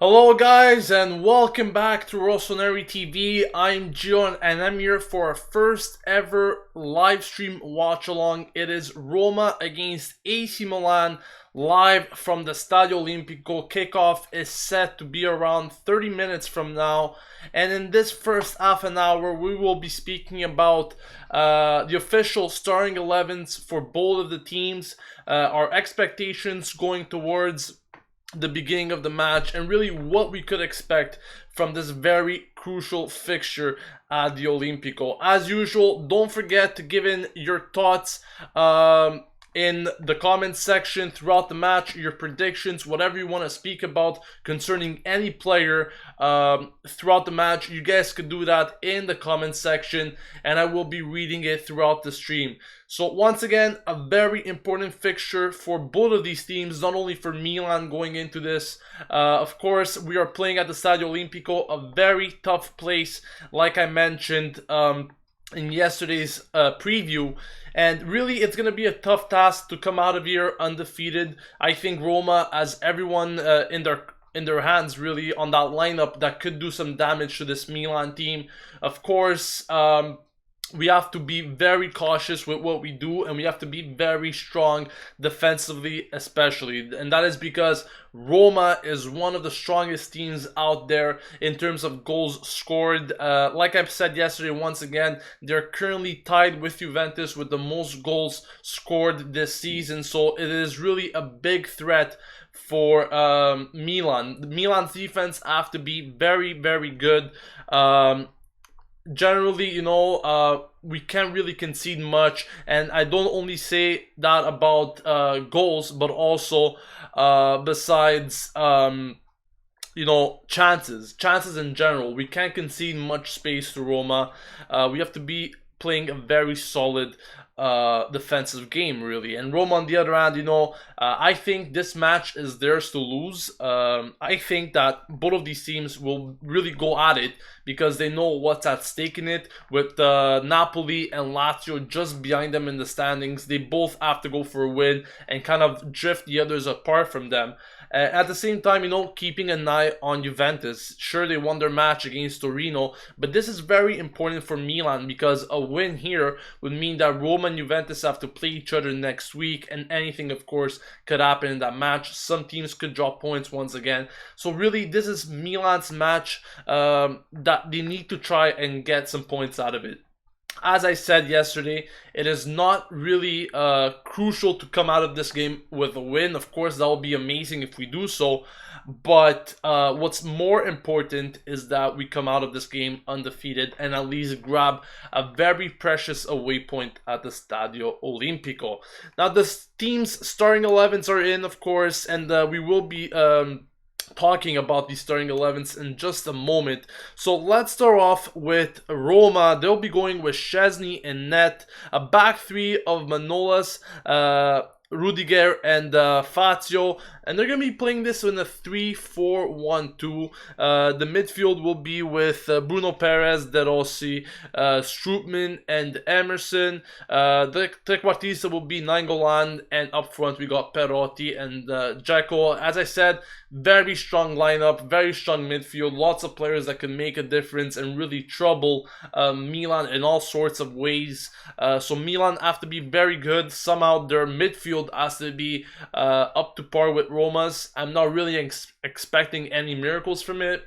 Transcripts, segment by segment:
Hello guys and welcome back to Rossoneri TV. I'm Gion and I'm here for our first ever live stream watch along. It is Roma against AC Milan live from the Stadio Olimpico. Kickoff is set to be around 30 minutes from now, and in this first half an hour we will be speaking about the official starting 11s for both of the teams, our expectations going towards the beginning of the match, and really what we could expect from this very crucial fixture at the Olimpico. As usual, don't forget to give in your thoughts in the comments section throughout the match, your predictions, whatever you want to speak about concerning any player throughout the match. You guys could do that in the comments section and I will be reading it throughout the stream. So once again, a very important fixture for both of these teams, not only for Milan going into this. Of course, we are playing at the Stadio Olimpico, a very tough place, like I mentioned in yesterday's preview. And really, it's going to be a tough task to come out of here undefeated. I think Roma has everyone in their hands really on that lineup that could do some damage to this Milan team. Of course, we have to be very cautious with what we do, and we have to be very strong defensively especially, and that is because Roma is one of the strongest teams out there in terms of goals scored. Like I've said yesterday, once again, they're currently tied with Juventus with the most goals scored this season, so it is really a big threat for Milan. Milan's defense have to be very, very good. Generally, we can't really concede much, and I don't only say that about goals, but also besides chances in general. We can't concede much space to Roma. We have to be playing a very solid defensive game, really. And Roma, on the other hand, I think this match is theirs to lose. I think that both of these teams will really go at it because they know what's at stake in it. With Napoli and Lazio just behind them in the standings, they both have to go for a win and kind of drift the others apart from them. At the same time, keeping an eye on Juventus. Sure, they won their match against Torino, but this is very important for Milan because a win here would mean that Roma and Juventus have to play each other next week, and anything, of course, could happen in that match. Some teams could drop points once again. So really, this is Milan's match that they need to try and get some points out of it. As I said yesterday, it is not really crucial to come out of this game with a win. Of course, that would be amazing if we do so. But what's more important is that we come out of this game undefeated and at least grab a very precious away point at the Stadio Olimpico. Now, the team's starting 11s are in, of course, and we will be talking about these starting 11s in just a moment. So let's start off with Roma. They'll be going with Szczesny in net, a back three of Manolas, Rudiger, and Fazio, and they're going to be playing this in a 3-4-1-2. The midfield will be with Bruno Perez, De Rossi, Strootman, and Emerson. The trequartista will be Nainggolan, and up front we got Perotti and Dzeko. As I said, very strong lineup, very strong midfield, lots of players that can make a difference and really trouble Milan in all sorts of ways. So Milan have to be very good. Somehow their midfield has to be up to par with Roma's. I'm not really expecting any miracles from it,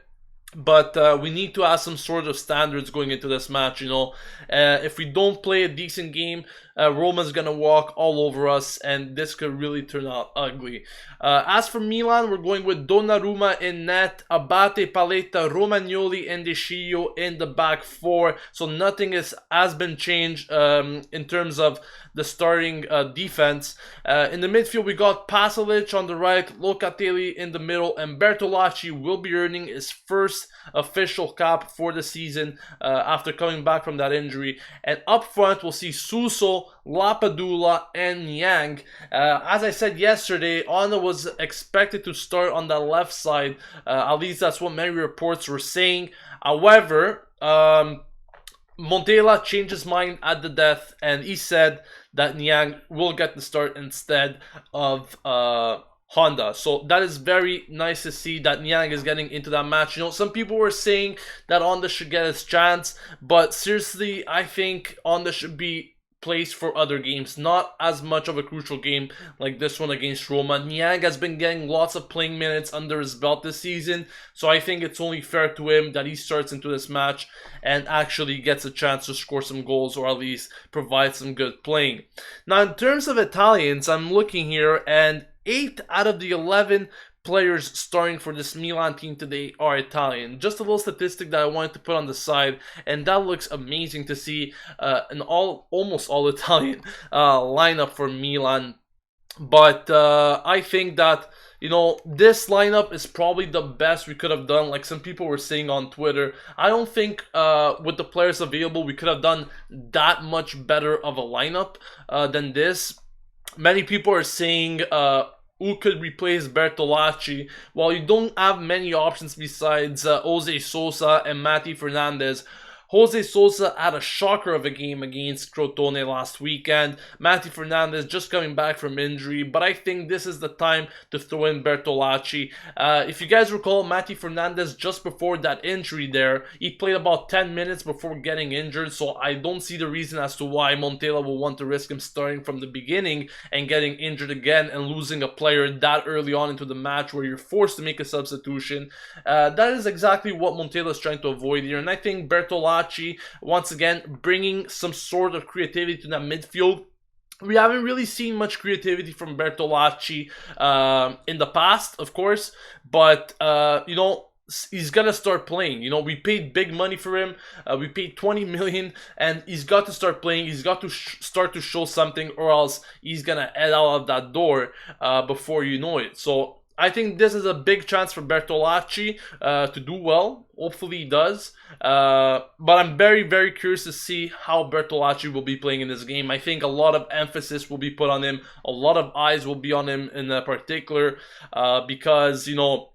but we need to have some sort of standards going into this match. If we don't play a decent game, Roma's gonna walk all over us, and this could really turn out ugly. As for Milan, we're going with Donnarumma in net, Abate, Paletta, Romagnoli, and De Sciglio in the back four. So nothing has been changed in terms of the starting defense. In the midfield, we got Pasalic on the right, Locatelli in the middle, and Bertolacci will be earning his first official cap for the season after coming back from that injury. And up front, we'll see Suso, Lapadula, and Niang. As I said yesterday, Ona was expected to start on the left side. At least that's what many reports were saying. However, Montella changed his mind at the death, and he said that Niang will get the start instead of Honda. So that is very nice to see that Niang is getting into that match. You know, some people were saying that Honda should get his chance, but seriously, I think Honda should be placed for other games, not as much of a crucial game like this one against Roma. Niang has been getting lots of playing minutes under his belt this season, so I think it's only fair to him that he starts into this match and actually gets a chance to score some goals or at least provide some good playing. Now, in terms of Italians, I'm looking here, and 8 out of the 11 players starting for this Milan team today are Italian. Just a little statistic that I wanted to put on the side, and that looks amazing to see an almost all Italian lineup for Milan. But I think that, you know, this lineup is probably the best we could have done. Like some people were saying on Twitter, I don't think with the players available we could have done that much better of a lineup than this. Many people are saying who could replace Bertolacci. While you don't have many options besides Jose Sosa and Mati Fernandez, Jose Sosa had a shocker of a game against Crotone last weekend. Mati Fernandez just coming back from injury, but I think this is the time to throw in Bertolacci. If you guys recall, Mati Fernandez, just before that injury there, he played about 10 minutes before getting injured, so I don't see the reason as to why Montella will want to risk him starting from the beginning and getting injured again and losing a player that early on into the match where you're forced to make a substitution. That is exactly what Montella is trying to avoid here, and I think Bertolacci, once again, bringing some sort of creativity to that midfield. We haven't really seen much creativity from Bertolacci in the past, of course, but, you know, he's gonna start playing. You know, we paid big money for him. We paid 20 million, and he's got to start playing. He's got to start to show something, or else he's gonna head out of that door before you know it. So I think this is a big chance for Bertolacci to do well. Hopefully he does. But I'm very, very curious to see how Bertolacci will be playing in this game. I think a lot of emphasis will be put on him. A lot of eyes will be on him in particular because, you know,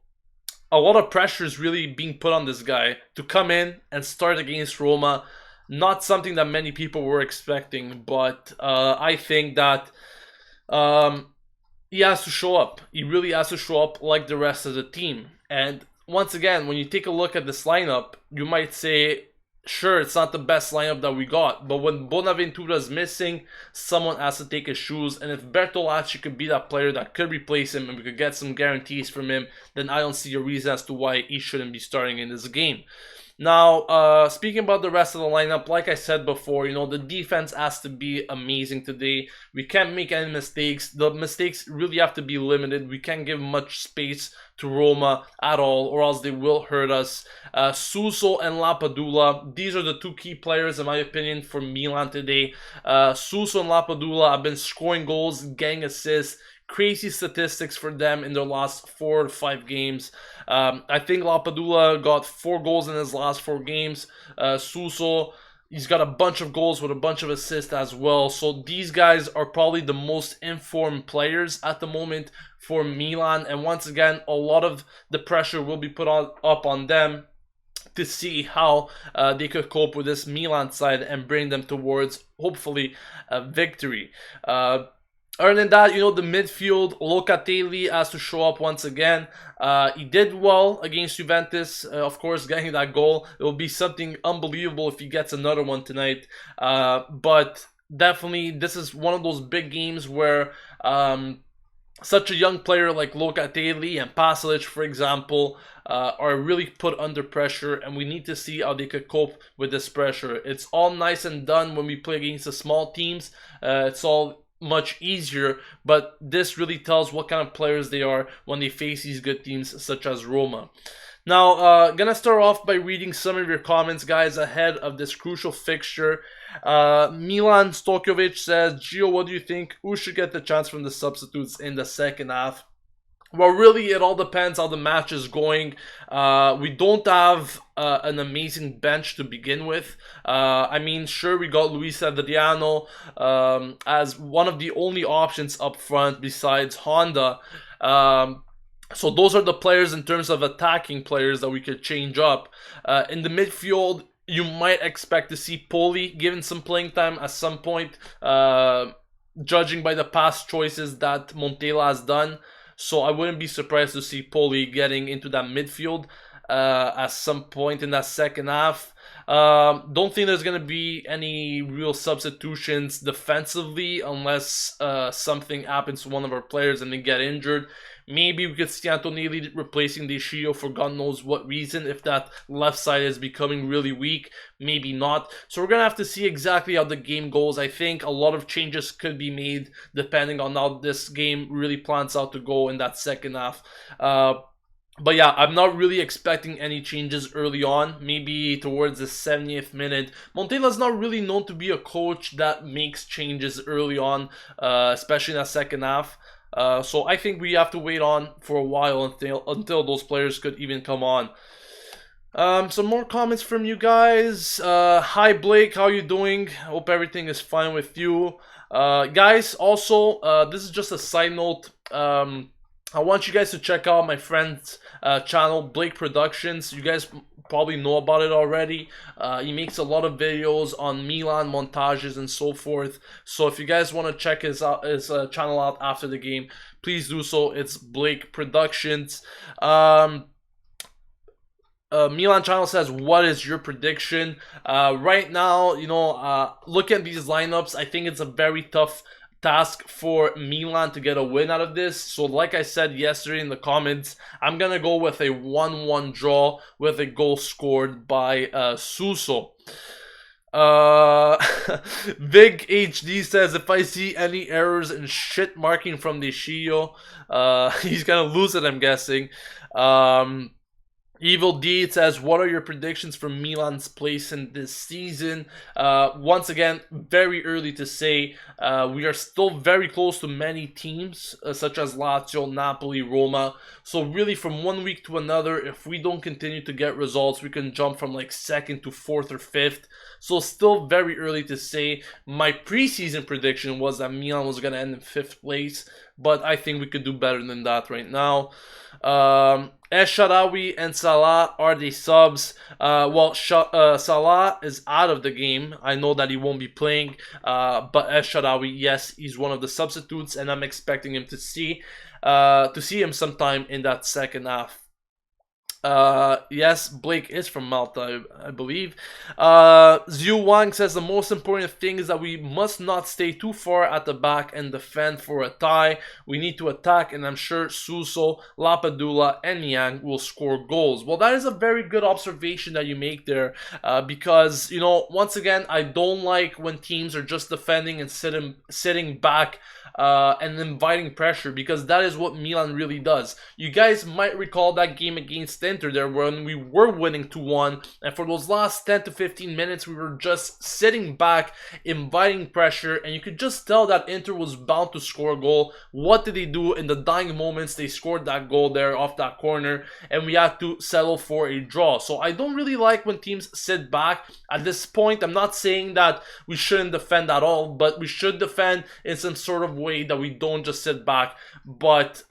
a lot of pressure is really being put on this guy to come in and start against Roma. Not something that many people were expecting, but I think that he has to show up. He really has to show up like the rest of the team. And once again, when you take a look at this lineup, you might say, sure, it's not the best lineup that we got, but when Bonaventura is missing, someone has to take his shoes. And if Bertolacci could be that player that could replace him and we could get some guarantees from him, then I don't see a reason as to why he shouldn't be starting in this game. Now, speaking about the rest of the lineup, like I said before, you know, the defense has to be amazing today. We can't make any mistakes. The mistakes really have to be limited. We can't give much space to Roma at all, or else they will hurt us. Suso and Lapadula, these are the two key players, in my opinion, for Milan today. Suso and Lapadula have been scoring goals, getting assists. Crazy statistics for them in their last 4 to 5 games. I think Lapadula got 4 goals in his last 4 games. Suso, he's got a bunch of goals with a bunch of assists as well. So these guys are probably the most informed players at the moment for Milan. And once again, a lot of the pressure will be put up on them to see how they could cope with this Milan side and bring them towards, hopefully, a victory. Other than that, you know, the midfield, Locatelli has to show up once again. He did well against Juventus, of course, getting that goal. It will be something unbelievable if he gets another one tonight. But definitely, this is one of those big games where such a young player like Locatelli and Pasalic, for example, are really put under pressure, and we need to see how they could cope with this pressure. It's all nice and done when we play against the small teams. It's all much easier, but this really tells what kind of players they are when they face these good teams such as Roma. Now, gonna start off by reading some of your comments, guys, ahead of this crucial fixture. Milan Stojkovic says, Gio, what do you think? Who should get the chance from the substitutes in the second half? Well, really, it all depends how the match is going. We don't have an amazing bench to begin with. I mean, sure, we got Luis Adriano as one of the only options up front besides Honda. So those are the players in terms of attacking players that we could change up. In the midfield, you might expect to see Poli given some playing time at some point, judging by the past choices that Montella has done. So I wouldn't be surprised to see Poli getting into that midfield at some point in that second half. Don't think there's going to be any real substitutions defensively unless something happens to one of our players and they get injured. Maybe we could see Antonelli replacing De Chio for God knows what reason, if that left side is becoming really weak. Maybe not. So we're going to have to see exactly how the game goes. I think a lot of changes could be made depending on how this game really plans out to go in that second half. But yeah, I'm not really expecting any changes early on, maybe towards the 70th minute. Montela's not really known to be a coach that makes changes early on, especially in that second half. So I think we have to wait on for a while until those players could even come on. Some more comments from you guys. Hi Blake, how you doing? Hope everything is fine with you. Guys, also, this is just a side note. I want you guys to check out my friend's channel, Blake Productions. You guys probably know about it already. He makes a lot of videos on Milan montages and so forth. So if you guys want to check his channel out after the game, please do so. It's Blake Productions. Milan channel says, what is your prediction? Right now, you know, look at these lineups. I think it's a very tough task for Milan to get a win out of this. So like I said yesterday in the comments, I'm gonna go with a 1-1 draw with a goal scored by Suso. Big HD says, if I see any errors in shit marking from De Chio, he's gonna lose it, I'm guessing. Evil Deed says, what are your predictions for Milan's place in this season? Once again, very early to say. We are still very close to many teams, such as Lazio, Napoli, Roma. So really, from one week to another, if we don't continue to get results, we can jump from like 2nd to 4th or 5th. So still very early to say. My preseason prediction was that Milan was going to end in 5th place, but I think we could do better than that right now. Esharawi and Salah, are they subs? Well, Salah is out of the game. I know that he won't be playing, but Esharawi, yes, he's one of the substitutes, and I'm expecting him to see him sometime in that second half. Yes, Blake is from Malta, I believe. Zhu Wang says the most important thing is that we must not stay too far at the back and defend for a tie. We need to attack, and I'm sure Suso, Lapadula, and Yang will score goals. Well, that is a very good observation that you make there, because, you know, once again, I don't like when teams are just defending and sitting back and inviting pressure, because that is what Milan really does. You guys might recall that game against Inter there when we were winning 2-1, and for those last 10 to 15 minutes we were just sitting back, inviting pressure, and you could just tell that Inter was bound to score a goal. What did they do? In the dying moments, they scored that goal there off that corner, and we had to settle for a draw. So I don't really like when teams sit back. At this point, I'm not saying that we shouldn't defend at all, but we should defend in some sort of way that we don't just sit back, but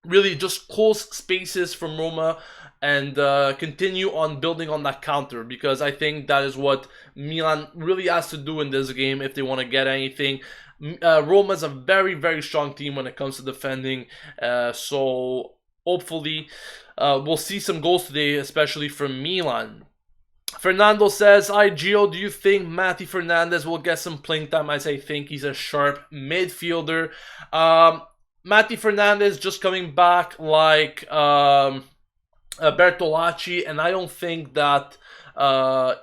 really just close spaces from Roma and continue on building on that counter, because I think that is what Milan really has to do in this game if they want to get anything. Roma is a very, very strong team when it comes to defending, so hopefully we'll see some goals today, especially from Milan. Fernando says, hi Gio, do you think Matty Fernandez will get some playing time, as I think he's a sharp midfielder? Matty Fernandez just coming back like Bertolacci, and I don't think that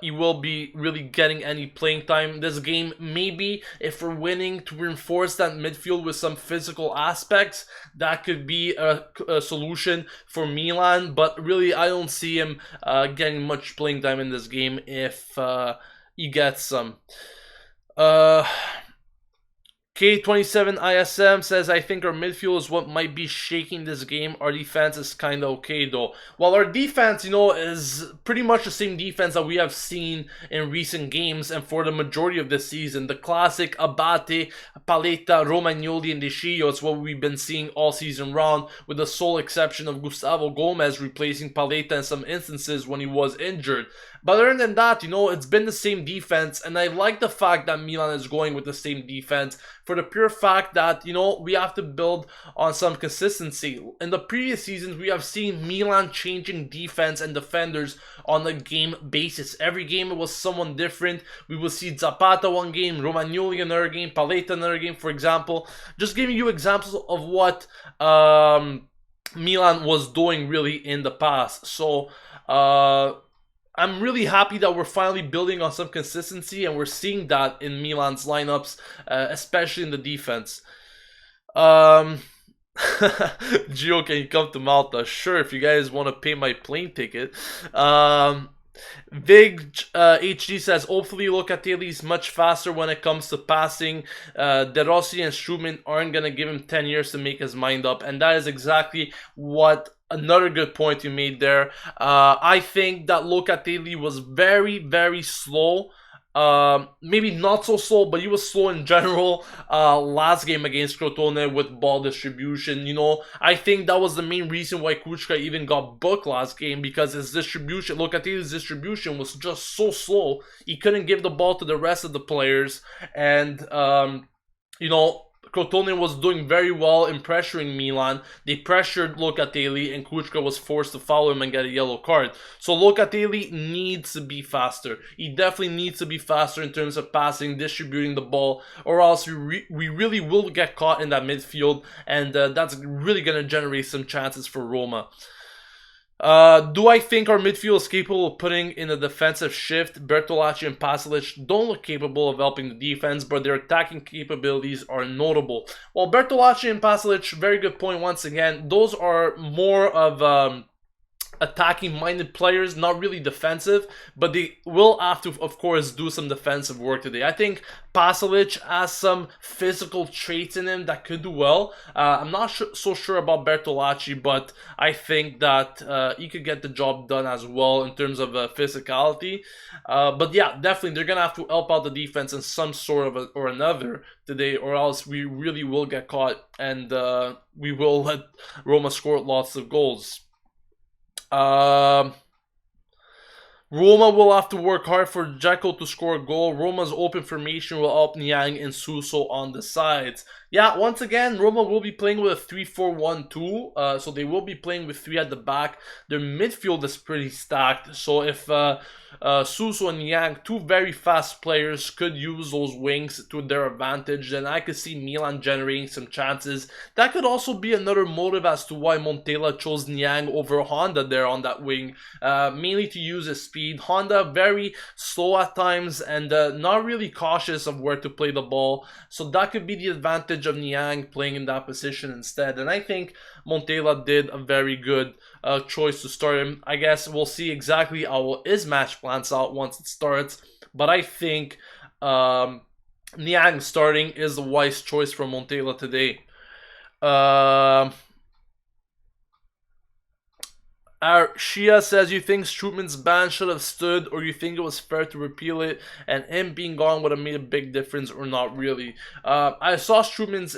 he will be really getting any playing time this game. Maybe if we're winning, to reinforce that midfield with some physical aspects, that could be a solution for Milan, but really I don't see him getting much playing time in this game if he gets some. K27 ISM says, I think our midfield is what might be shaking this game. Our defense is kind of okay though. Well, our defense, you know, is pretty much the same defense that we have seen in recent games and for the majority of this season. The classic Abate, Paletta, Romagnoli, and De Chio is what we've been seeing all season round, with the sole exception of Gustavo Gomez replacing Paletta in some instances when he was injured. But other than that, you know, it's been the same defense, and I like the fact that Milan is going with the same defense. For for the pure fact that, you know, we have to build on some consistency. In the previous seasons, we have seen Milan changing defense and defenders on a game basis. Every game it was someone different. We will see Zapata one game, Romagnoli another game, Paletta another game, for example. Just giving you examples of what Milan was doing really in the past. So I'm really happy that we're finally building on some consistency, and we're seeing that in Milan's lineups, especially in the defense. Gio, can you come to Malta? Sure, if you guys want to pay my plane ticket. Vig HD says, hopefully Locatelli's much faster when it comes to passing. De Rossi and Schumann aren't going to give him 10 years to make his mind up. And that is exactly what another good point you made there. I think that Locatelli was very, very slow. Maybe not so slow, but he was slow in general last game against Crotone with ball distribution. You know, I think that was the main reason why Kuchka even got booked last game, because his distribution, Locatelli's distribution was just so slow. He couldn't give the ball to the rest of the players, and you know, Crotone was doing very well in pressuring Milan. They pressured Locatelli, and Kuchka was forced to follow him and get a yellow card. So Locatelli needs to be faster. He definitely needs to be faster in terms of passing, distributing the ball, or else we really will get caught in that midfield, and that's really going to generate some chances for Roma. Do I think our midfield is capable of putting in a defensive shift? Bertolacci and Pasalic don't look capable of helping the defense, but their attacking capabilities are notable. Well, Bertolacci and Pasalic, very good point once again. Those are more of attacking-minded players, not really defensive, but they will have to, of course, do some defensive work today. I think Pasalic has some physical traits in him that could do well. I'm not so sure about Bertolacci, but I think that he could get the job done as well in terms of physicality. But yeah, definitely, they're going to have to help out the defense in some sort of or another today, or else we really will get caught, and we will let Roma score lots of goals. Roma will have to work hard for Dzeko to score a goal. Roma's open formation will help Niang and Suso on the sides. Yeah, once again, Roma will be playing with a 3-4-1-2, so they will be playing with 3 at the back. Their midfield is pretty stacked, so if Suso and Niang, 2 very fast players, could use those wings to their advantage, then I could see Milan generating some chances. That could also be another motive as to why Montella chose Niang over Honda there on that wing, mainly to use his speed. Honda very slow at times and not really cautious of where to play the ball, so that could be the advantage of Niang playing in that position instead. And I think Montella did a very good choice to start him. I guess we'll see exactly how his match plans out once it starts, but I think Niang starting is the wise choice for Montella today. Shia says, you think Strootman's ban should have stood, or you think it was fair to repeal it, and him being gone would have made a big difference, or not really? I saw Strootman's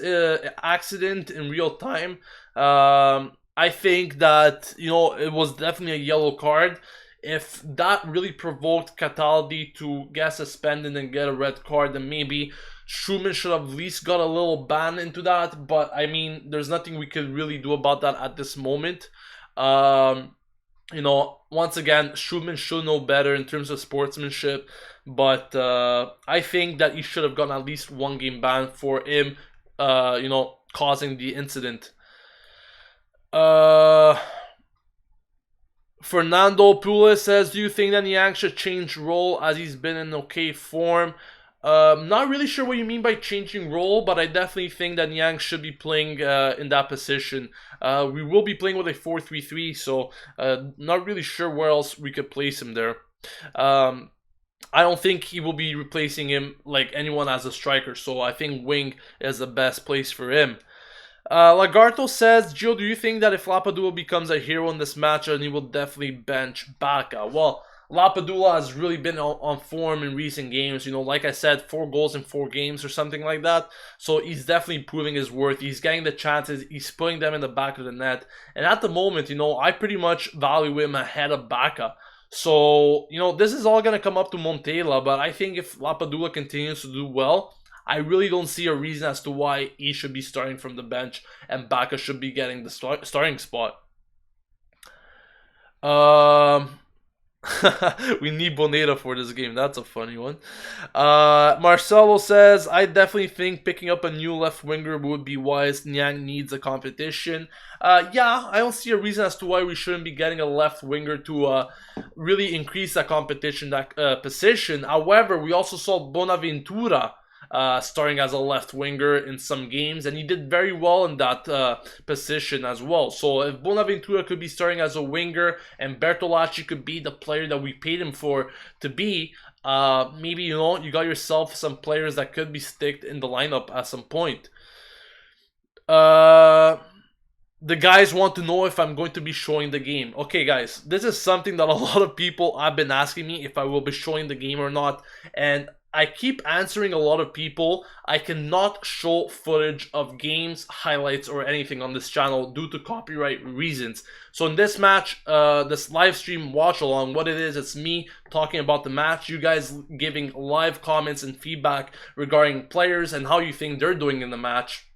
accident in real time. I think that, you know, it was definitely a yellow card. If that really provoked Cataldi to get suspended and get a red card, then maybe Schumann should have at least got a little ban into that. But I mean, there's nothing we could really do about that at this moment. You know, once again, Schumann should know better in terms of sportsmanship, but I think that he should have gotten at least 1 game ban for him, you know, causing the incident. Fernando Pula says, do you think that Niang should change role as he's been in okay form? Not really sure what you mean by changing role, but I definitely think that Niang should be playing in that position. We will be playing with a 4-3-3, so not really sure where else we could place him there. I don't think he will be replacing him like anyone as a striker, so I think wing is the best place for him. Lagarto says, Gio, do you think that if Lapadula becomes a hero in this match, then he will definitely bench Bacca? Well, Lapadula has really been on form in recent games. You know, like I said, 4 goals in 4 games or something like that. So he's definitely proving his worth. He's getting the chances. He's putting them in the back of the net. And at the moment, you know, I pretty much value him ahead of Bacca. So, you know, this is all going to come up to Montella. But I think if Lapadula continues to do well, I really don't see a reason as to why he should be starting from the bench and Baka should be getting the starting spot. We need Boneta for this game. That's a funny one. Marcelo says, I definitely think picking up a new left winger would be wise. Niang needs a competition. Yeah, I don't see a reason as to why we shouldn't be getting a left winger to really increase that competition, that position. However, we also saw Bonaventura starting as a left winger in some games, and he did very well in that position as well. So if Bonaventura could be starting as a winger and Bertolacci could be the player that we paid him for to be, maybe, you know, you got yourself some players that could be sticked in the lineup at some point. The guys want to know if I'm going to be showing the game. Okay, guys, this is something that a lot of people have been asking me, if I will be showing the game or not, and I keep answering a lot of people. I cannot show footage of games, highlights, or anything on this channel due to copyright reasons. So in this match, this live stream watch along, what it is, it's me talking about the match, you guys giving live comments and feedback regarding players and how you think they're doing in the match.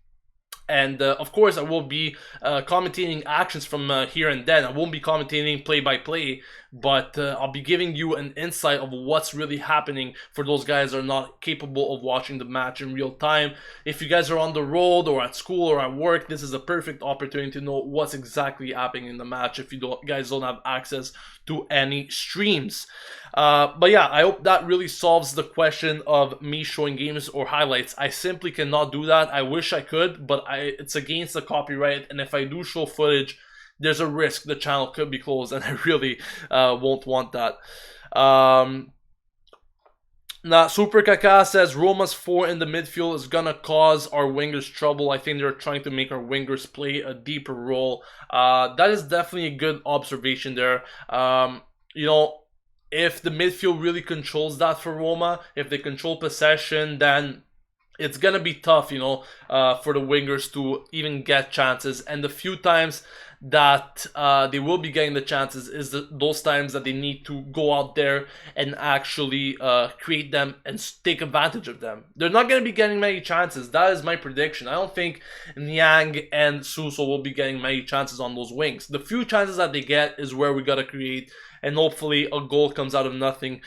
And of course, I will be commentating actions from here and then. I won't be commentating play by play, but I'll be giving you an insight of what's really happening for those guys that are not capable of watching the match in real time. If you guys are on the road or at school or at work, this is a perfect opportunity to know what's exactly happening in the match if you guys don't have access to any streams. But yeah, I hope that really solves the question of me showing games or highlights. I simply cannot do that. I wish I could, but it's against the copyright, and if I do show footage, there's a risk the channel could be closed, and I really won't want that. Now, Super Kaka says Roma's 4 in the midfield is gonna cause our wingers trouble. I think they're trying to make our wingers play a deeper role. That is definitely a good observation there. You know, if the midfield really controls that for Roma, if they control possession, then it's gonna be tough, you know, for the wingers to even get chances. And the few times that they will be getting the chances is those times that they need to go out there and actually create them and take advantage of them. They're not going to be getting many chances. That is my prediction. I don't think Niang and Suso will be getting many chances on those wings. The few chances that they get is where we got to create, and hopefully a goal comes out of nothing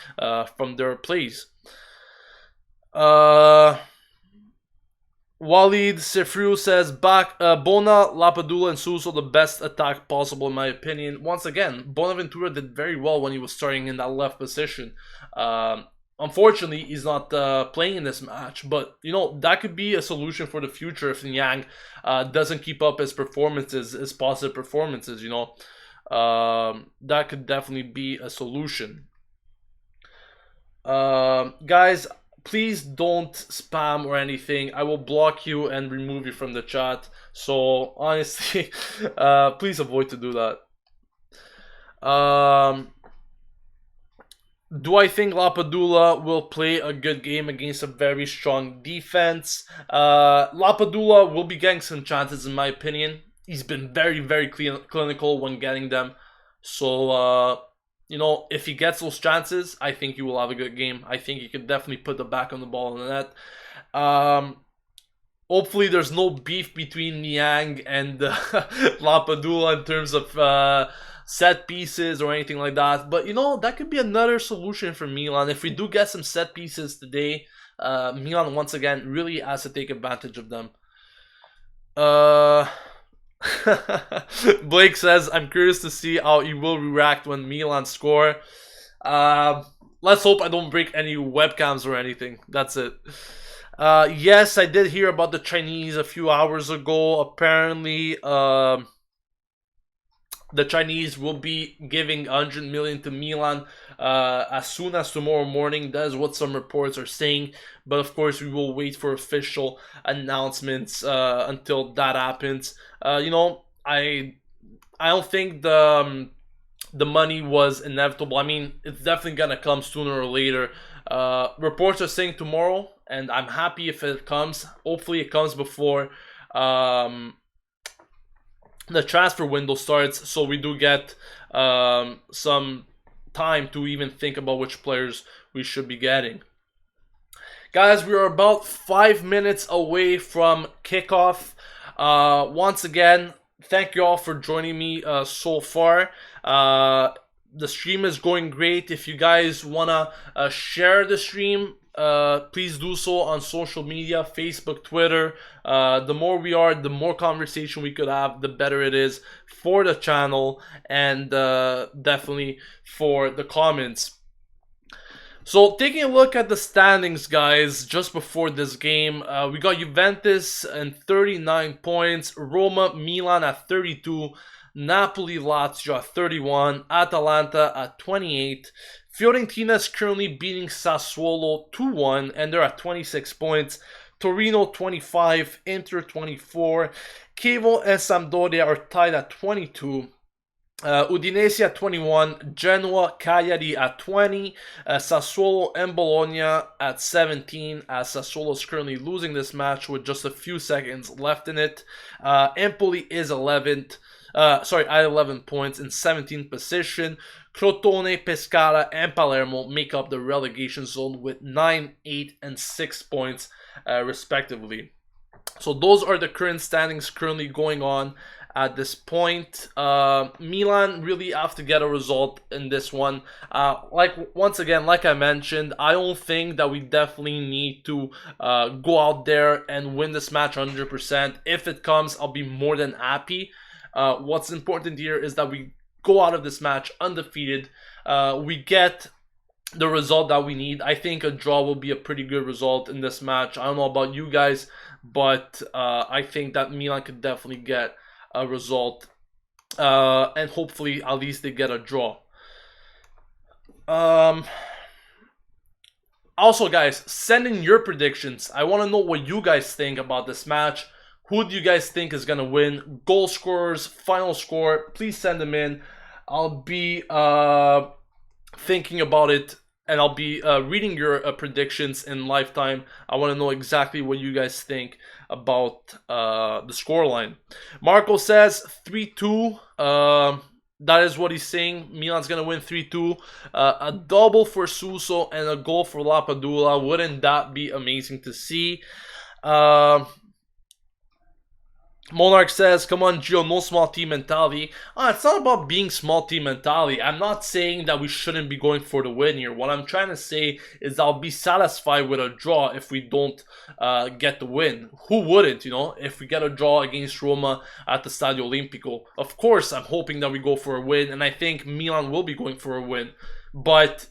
from their plays. Walid Sefriu says, Bona, Lapadula, and Suso the best attack possible in my opinion. Once again, Bonaventura did very well when he was starting in that left position. Unfortunately, he's not playing in this match, but you know, that could be a solution for the future if Niang doesn't keep up his performances, his positive performances, you know. That could definitely be a solution. Guys, please don't spam or anything. I will block you and remove you from the chat. So honestly, please avoid to do that. Do I think Lapadula will play a good game against a very strong defense? Lapadula will be getting some chances in my opinion. He's been very, very clinical when getting them. So, you know, if he gets those chances, I think he will have a good game. I think he could definitely put the back on the ball in the net. Hopefully there's no beef between Niang and Lapadula in terms of set pieces or anything like that. But, you know, that could be another solution for Milan. If we do get some set pieces today, Milan, once again, really has to take advantage of them. Blake says, I'm curious to see how he will react when Milan score. Let's hope I don't break any webcams or anything. That's it. Yes, I did hear about the Chinese a few hours ago. Apparently, the Chinese will be giving 100 million to Milan as soon as tomorrow morning. That is what some reports are saying. But of course, we will wait for official announcements until that happens. You know, I don't think the money was inevitable. I mean, it's definitely gonna come sooner or later. Reports are saying tomorrow, and I'm happy if it comes. Hopefully, it comes before the transfer window starts, so we do get some time to even think about which players we should be getting. Guys, we are about 5 minutes away from kickoff. Once again, thank you all for joining me so far. The stream is going great. If you guys want to share the stream, please do so on social media, Facebook, Twitter. The more we are, the more conversation we could have, the better it is for the channel and definitely for the comments. So taking a look at the standings, guys, just before this game, we got Juventus and 39 points, Roma, Milan at 32, Napoli, Lazio at 31, Atalanta at 28. Fiorentina is currently beating Sassuolo 2-1 and they're at 26 points. Torino 25, Inter 24, Chievo and Sampdoria are tied at 22. Udinese at 21, Genoa, Cagliari at 20, Sassuolo and Bologna at 17, as Sassuolo is currently losing this match with just a few seconds left in it. Empoli is 11th, at 11 points in 17th position. Crotone, Pescara, and Palermo make up the relegation zone with 9, 8, and 6 points respectively. So those are the current standings currently going on at this point. Milan really have to get a result in this one. Once again, like I mentioned, I don't think that we definitely need to go out there and win this match 100%. If it comes, I'll be more than happy. What's important here is that we go out of this match undefeated. We get the result that we need. I think a draw will be a pretty good result in this match. I don't know about you guys, but I think that Milan could definitely get a result, and hopefully at least they get a draw. Also, guys, send in your predictions. I want to know what you guys think about this match. Who do you guys think is gonna win? Goal scorers, final score, please send them in. I'll be thinking about it, and I'll be reading your predictions in lifetime. I want to know exactly what you guys think about the scoreline. Marco says 3-2. That is what he's saying. Milan's going to win 3-2. A double for Suso and a goal for Lapadula. Wouldn't that be amazing to see? Monarch says, come on, Gio, no small team mentality. It's not about being small team mentality. I'm not saying that we shouldn't be going for the win here. What I'm trying to say is I'll be satisfied with a draw if we don't get the win. Who wouldn't, if we get a draw against Roma at the Stadio Olimpico? Of course, I'm hoping that we go for a win, and I think Milan will be going for a win. But,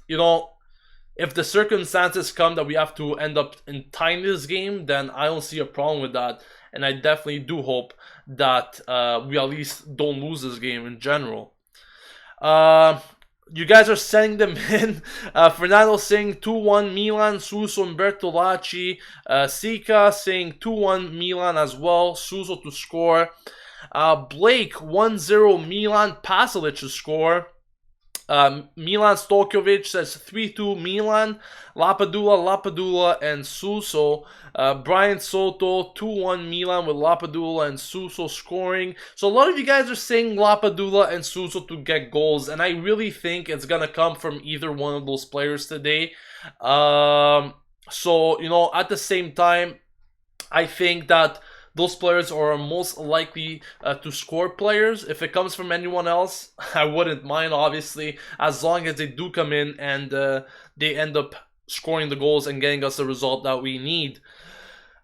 if the circumstances come that we have to end up in tying this game, then I don't see a problem with that. And I definitely do hope that we at least don't lose this game in general. You guys are sending them in. Fernando saying 2-1 Milan, Suso and Bertolacci. Sika saying 2-1 Milan as well, Suso to score. Blake 1-0 Milan, Pasalic to score. Milan Stojkovic says 3-2 Milan, Lapadula, and Suso. Brian Soto 2-1 Milan with Lapadula and Suso scoring. So a lot of you guys are saying Lapadula and Suso to get goals, and I really think it's gonna come from either one of those players today. So at the same time, I think that those players are most likely to score players. If it comes from anyone else, I wouldn't mind, obviously, as long as they do come in and they end up scoring the goals and getting us the result that we need.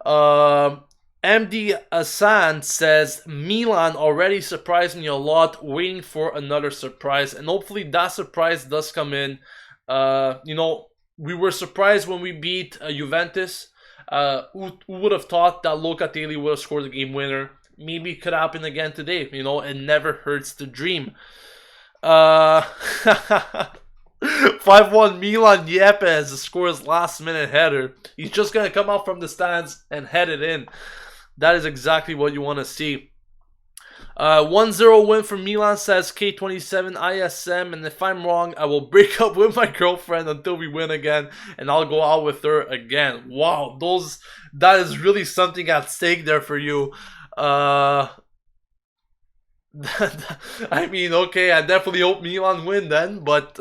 MD Hassan says, Milan already surprised me a lot, waiting for another surprise. And hopefully that surprise does come in. We were surprised when we beat Juventus. Who would have thought that Locatelli would have scored the game winner? Maybe it could happen again today. It never hurts to dream. 5-1 Milan, Yepes scores last minute header. He's just going to come out from the stands and head it in. That is exactly what you want to see. 1-0 win for Milan, says K27 ISM, and if I'm wrong, I will break up with my girlfriend until we win again, and I'll go out with her again. Wow, that is really something at stake there for you. I mean, okay, I definitely hope Milan win then, but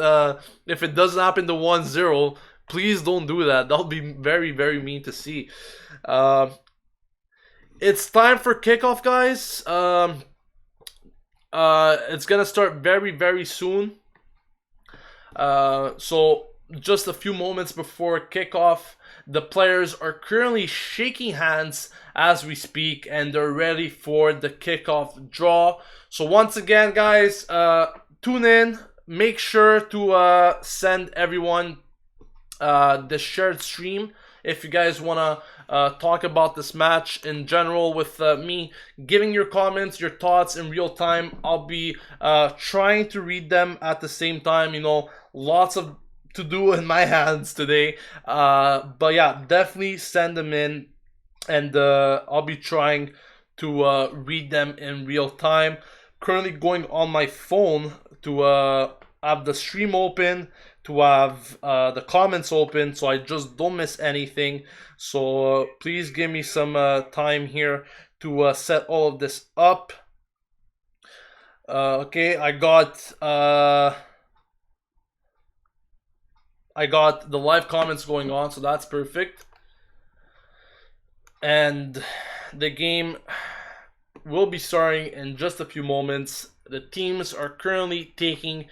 if it doesn't happen to 1-0, Please don't do that. That'll be very, very mean to see. It's time for kickoff, guys. It's gonna start very, very soon. So just a few moments before kickoff, the players are currently shaking hands as we speak, and they're ready for the kickoff draw. So once again, guys, tune in. Make sure to send everyone the shared stream if you guys want to talk about this match in general with me, giving your comments, your thoughts in real time. I'll be trying to read them at the same time. You know, lots of to do in my hands today, but yeah, definitely send them in, and I'll be trying to read them in real time. Currently going on my phone to have the stream open, to have the comments open, so I just don't miss anything. So please give me some time here to set all of this up. Okay, I got the live comments going on, so that's perfect. And the game will be starting in just a few moments. The teams are currently taking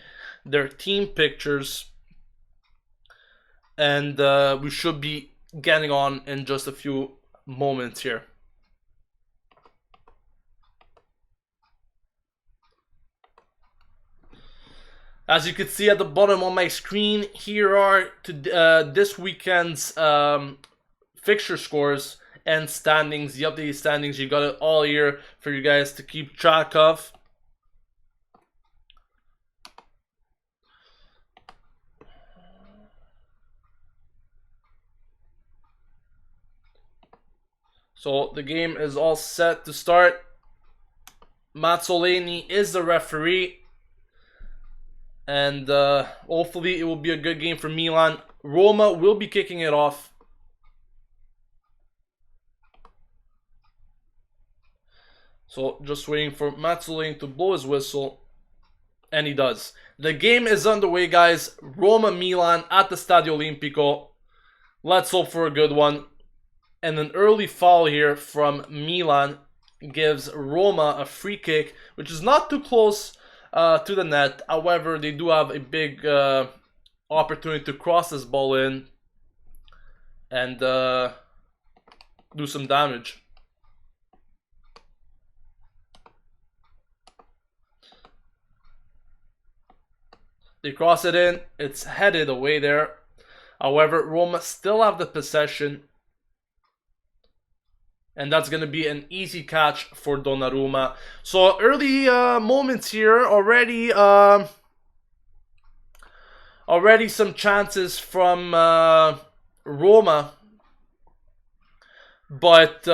their team pictures, and we should be getting on in just a few moments here. As you can see at the bottom of my screen, here are this weekend's fixture scores and standings, the updated standings. You got it all here for you guys to keep track of. So the game is all set to start. Mazzolini is the referee, and hopefully it will be a good game for Milan. Roma will be kicking it off. So just waiting for Mazzolini to blow his whistle, and he does. The game is underway, guys. Roma-Milan at the Stadio Olimpico. Let's hope for a good one. And an early foul here from Milan gives Roma a free kick, which is not too close to the net. However, they do have a big opportunity to cross this ball in and do some damage. They cross it in. It's headed away there. However, Roma still have the possession, and that's going to be an easy catch for Donnarumma. So early moments here already. Already some chances from Roma, but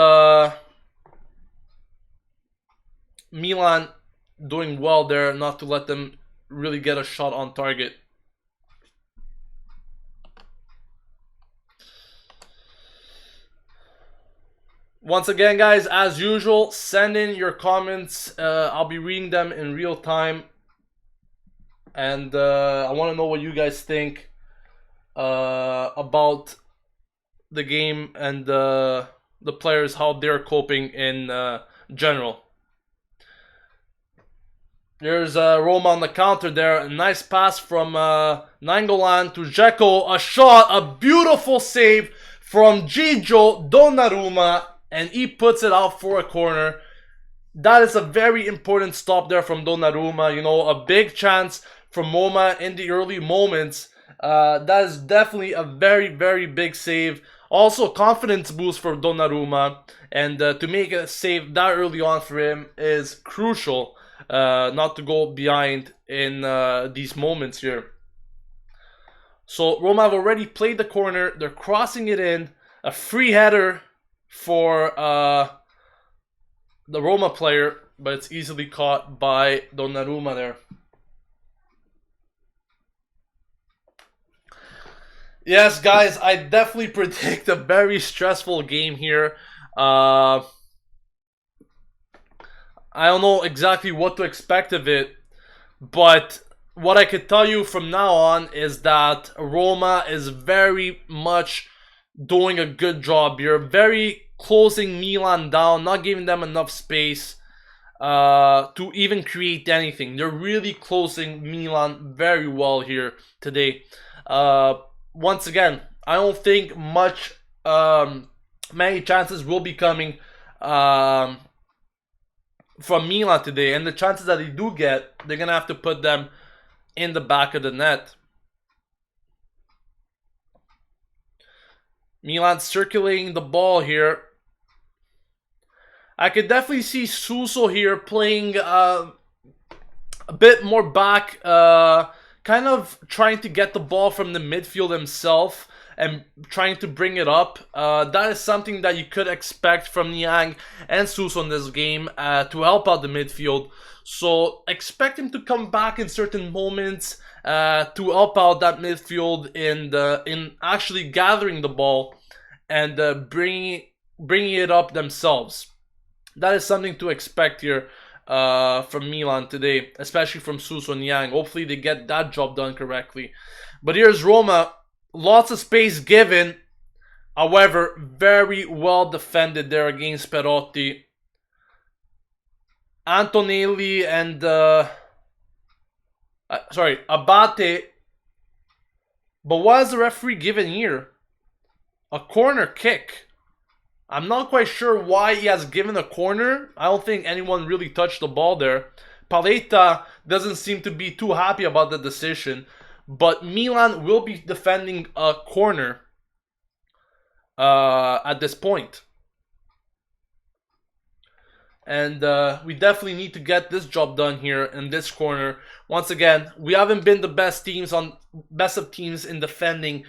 Milan doing well there not to let them really get a shot on target. Once again, guys, as usual, send in your comments. I'll be reading them in real time. And I want to know what you guys think about the game and the players, how they're coping in general. There's Roma on the counter there. A nice pass from Nainggolan to Dzeko. A shot, a beautiful save from Gigio Donnarumma, and he puts it out for a corner. That is a very important stop there from Donnarumma. You know, a big chance from Roma in the early moments. That is definitely a very, very big save. Also, confidence boost for Donnarumma, and to make a save that early on for him is crucial. Not to go behind in these moments here. So Roma have already played the corner. They're crossing it in. A free header for the Roma player, but it's easily caught by Donnarumma there. Yes, guys, I definitely predict a very stressful game here. I don't know exactly what to expect of it, but what I could tell you from now on is that Roma is very much doing a good job here, very closing Milan down, not giving them enough space to even create anything. They're really closing Milan very well here today. Once again, I don't think many chances will be coming from Milan today, and the chances that they do get, they're gonna have to put them in the back of the net. Milan circulating the ball here. I could definitely see Suso here playing a bit more back, kind of trying to get the ball from the midfield himself and trying to bring it up. That is something that you could expect from Niang and Suso in this game to help out the midfield. So expect him to come back in certain moments to help out that midfield in actually gathering the ball and bringing it up themselves. That is something to expect here from Milan today, especially from Suso and Yang. Hopefully they get that job done correctly. But here's Roma. Lots of space given. However, very well defended there against Perotti. Antonelli and Abate. But what is the referee given here? A corner kick. I'm not quite sure why he has given a corner. I don't think anyone really touched the ball there. Paletta doesn't seem to be too happy about the decision. But Milan will be defending a corner at this point. And we definitely need to get this job done here in this corner. Once again, we haven't been the best of teams in defending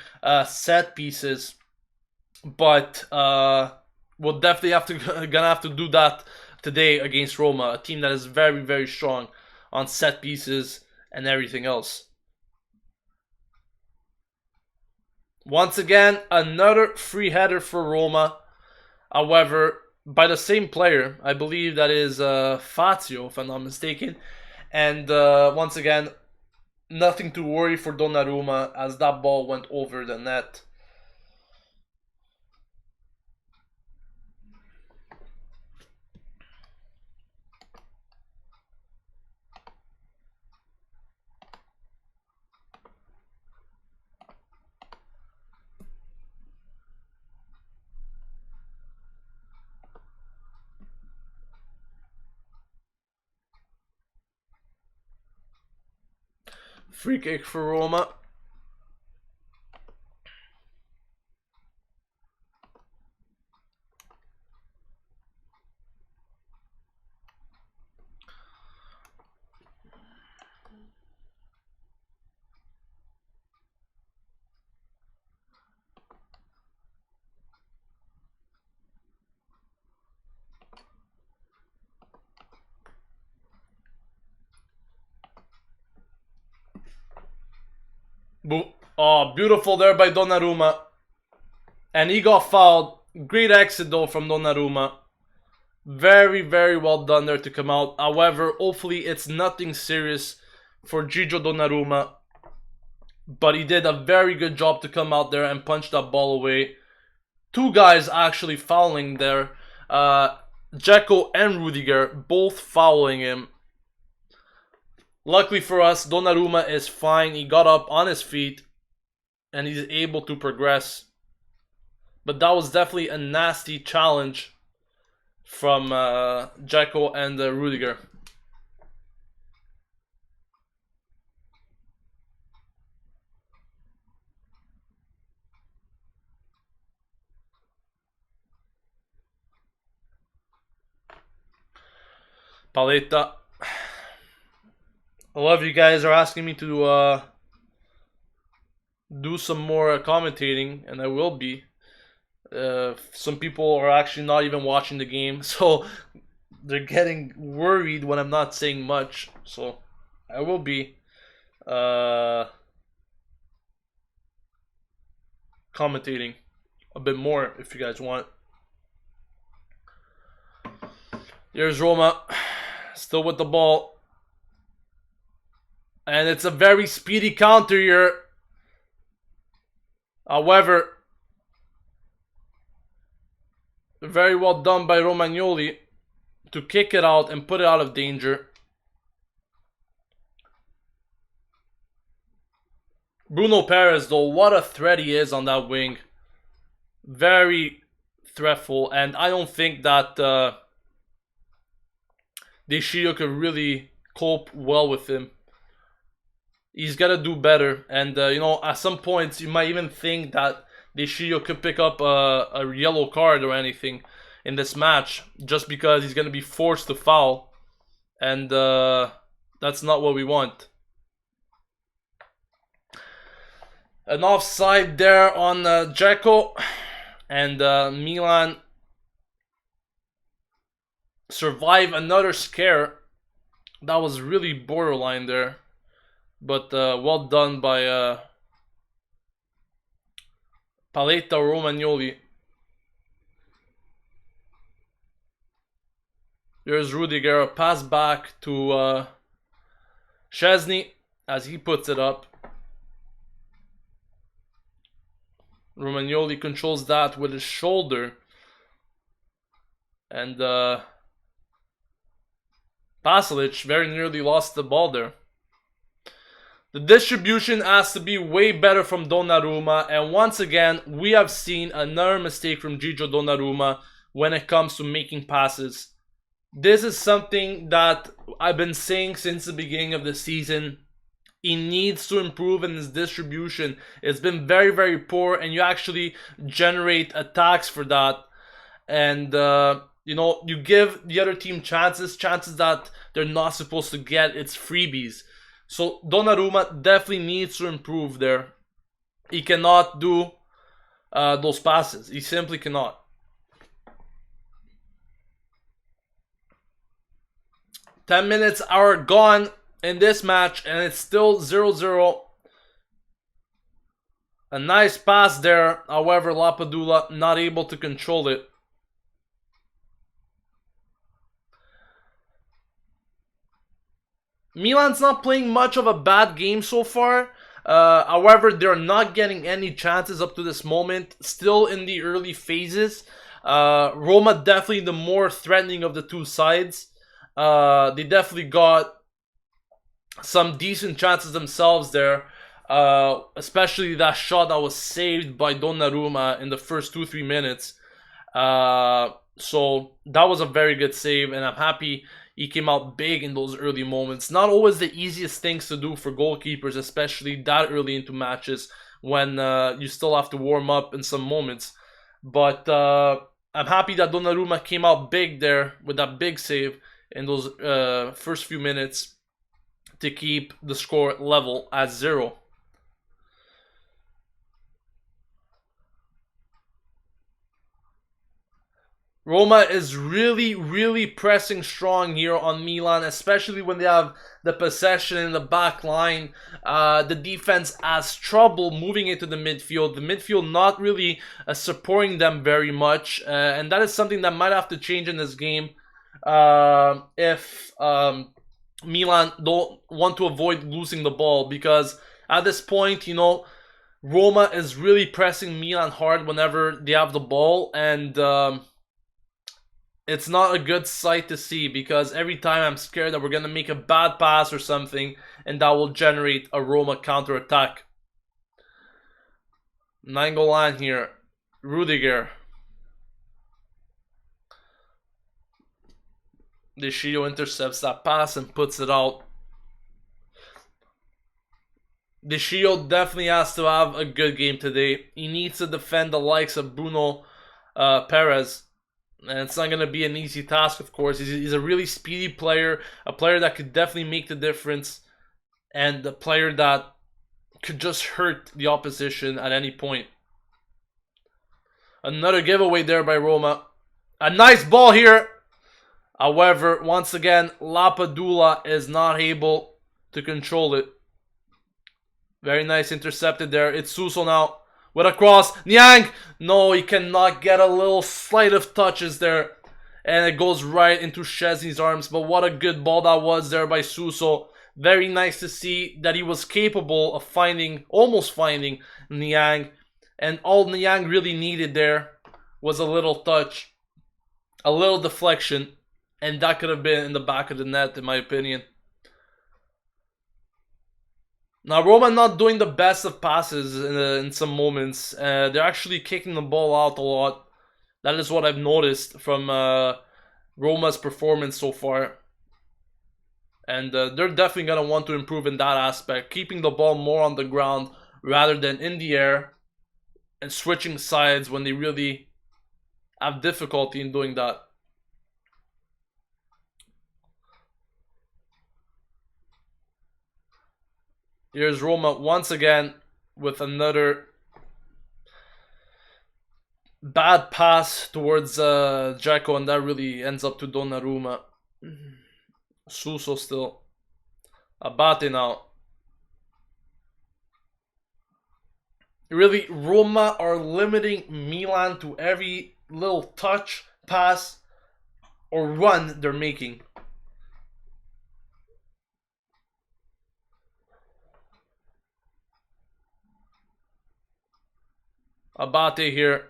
set pieces. But we'll definitely gonna have to do that today against Roma, a team that is very, very strong on set pieces and everything else. Once again, another free header for Roma. However, by the same player, I believe that is Fazio, if I'm not mistaken. And once again, nothing to worry for Donnarumma as that ball went over the net. Free kick for Roma. Oh, beautiful there by Donnarumma. And he got fouled. Great exit though from Donnarumma. Very, very well done there to come out. However, hopefully it's nothing serious for Gigio Donnarumma. But he did a very good job to come out there and punch that ball away. Two guys actually fouling there. Dzeko and Rudiger both fouling him. Luckily for us, Donnarumma is fine. He got up on his feet and he's able to progress. But that was definitely a nasty challenge from Dzeko and Rudiger. Paletta. A lot of you guys are asking me to do some more commentating, and I will be. Some people are actually not even watching the game, so they're getting worried when I'm not saying much. So I will be commentating a bit more if you guys want. Here's Roma, still with the ball. And it's a very speedy counter here. However, very well done by Romagnoli to kick it out and put it out of danger. Bruno Perez, though, what a threat he is on that wing. Very threatful, and I don't think that De Sciglio could really cope well with him. He's got to do better, and you know, at some points you might even think that De Sciglio could pick up a yellow card or anything in this match, just because he's going to be forced to foul, and that's not what we want. An offside there on Dzeko, and Milan survive another scare. That was really borderline there, but well done by Paletta Romagnoli. There's Rudiger, pass back to Szczesny as he puts it up. Romagnoli controls that with his shoulder. And Pasalic very nearly lost the ball there. The distribution has to be way better from Donnarumma. And once again, we have seen another mistake from Gigio Donnarumma when it comes to making passes. This is something that I've been saying since the beginning of the season. He needs to improve in his distribution. It's been very, very poor, and you actually generate attacks for that. And, you know, you give the other team chances that they're not supposed to get. It's freebies. So Donnarumma definitely needs to improve there. He cannot do those passes. He simply cannot. 10 minutes are gone in this match, and it's still 0-0. A nice pass there. However, Lapadula not able to control it. Milan's not playing much of a bad game so far. However, they're not getting any chances up to this moment. Still in the early phases. Roma definitely the more threatening of the two sides. They definitely got some decent chances themselves there. Especially that shot that was saved by Donnarumma in the first 2-3 minutes. So that was a very good save, and I'm happy he came out big in those early moments. Not always the easiest things to do for goalkeepers, especially that early into matches when you still have to warm up in some moments. But I'm happy that Donnarumma came out big there with that big save in those first few minutes to keep the score level at 0. Roma is really pressing strong here on Milan, especially when they have the possession in the back line. The defense has trouble moving into the midfield. The midfield not really supporting them very much, and that is something that might have to change in this game if Milan don't want to avoid losing the ball, because at this point, you know, Roma is really pressing Milan hard whenever they have the ball, and it's not a good sight to see, because every time I'm scared that we're going to make a bad pass or something, and that will generate a Roma counter-attack. 9-goal line here. Rudiger. De Sciglio intercepts that pass and puts it out. De Sciglio definitely has to have a good game today. He needs to defend the likes of Bruno Perez. And it's not going to be an easy task, of course. He's a really speedy player. A player that could definitely make the difference. And a player that could just hurt the opposition at any point. Another giveaway there by Roma. A nice ball here. However, once again, Lapadula is not able to control it. Very nice intercepted there. It's Suso now. With a cross, Niang! No, he cannot get a little sleight of touches there. And it goes right into Szczesny's arms. But what a good ball that was there by Suso. Very nice to see that he was capable of almost finding Niang. And all Niang really needed there was a little touch, a little deflection, and that could have been in the back of the net, in my opinion. Now, Roma not doing the best of passes in some moments. They're actually kicking the ball out a lot. That is what I've noticed from Roma's performance so far. And they're definitely going to want to improve in that aspect. Keeping the ball more on the ground rather than in the air. And switching sides when they really have difficulty in doing that. Here's Roma once again with another bad pass towards Dzeko, and that really ends up to Donnarumma. Suso still. Abate now. Really, Roma are limiting Milan to every little touch, pass, or run they're making. Abate here.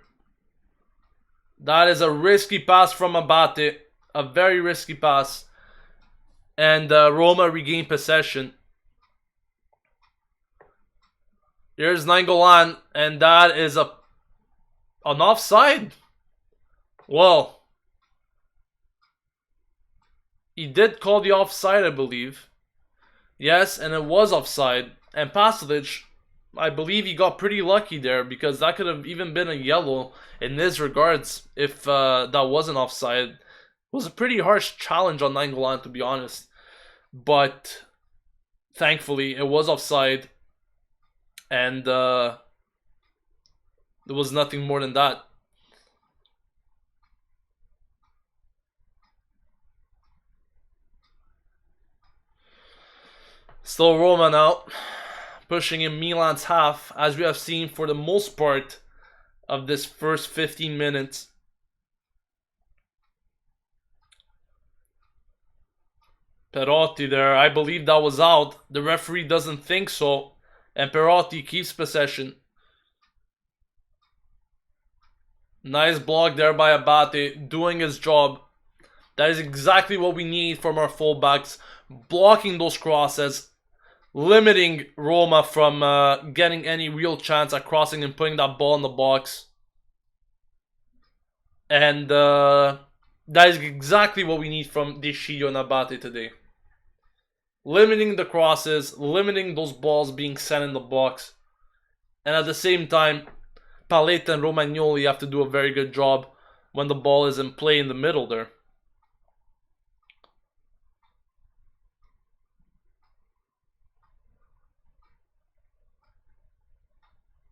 That is a risky pass from Abate. A very risky pass. And Roma regain possession. Here's Nainggolan, and that is an offside. Well, he did call the offside, I believe. Yes, and it was offside. And Pasalic, I believe he got pretty lucky there, because that could have even been a yellow in his regards if that wasn't offside. It was a pretty harsh challenge on Nainggolan, to be honest. But thankfully, it was offside. And there was nothing more than that. Still Roma now, pushing in Milan's half, as we have seen for the most part of this first 15 minutes. Perotti there, I believe that was out. The referee doesn't think so. And Perotti keeps possession. Nice block there by Abate, doing his job. That is exactly what we need from our fullbacks. Blocking those crosses. Limiting Roma from getting any real chance at crossing and putting that ball in the box. And that is exactly what we need from De Sciglio and Abate today. Limiting the crosses, limiting those balls being sent in the box. And at the same time, Paletta and Romagnoli have to do a very good job when the ball is in play in the middle there.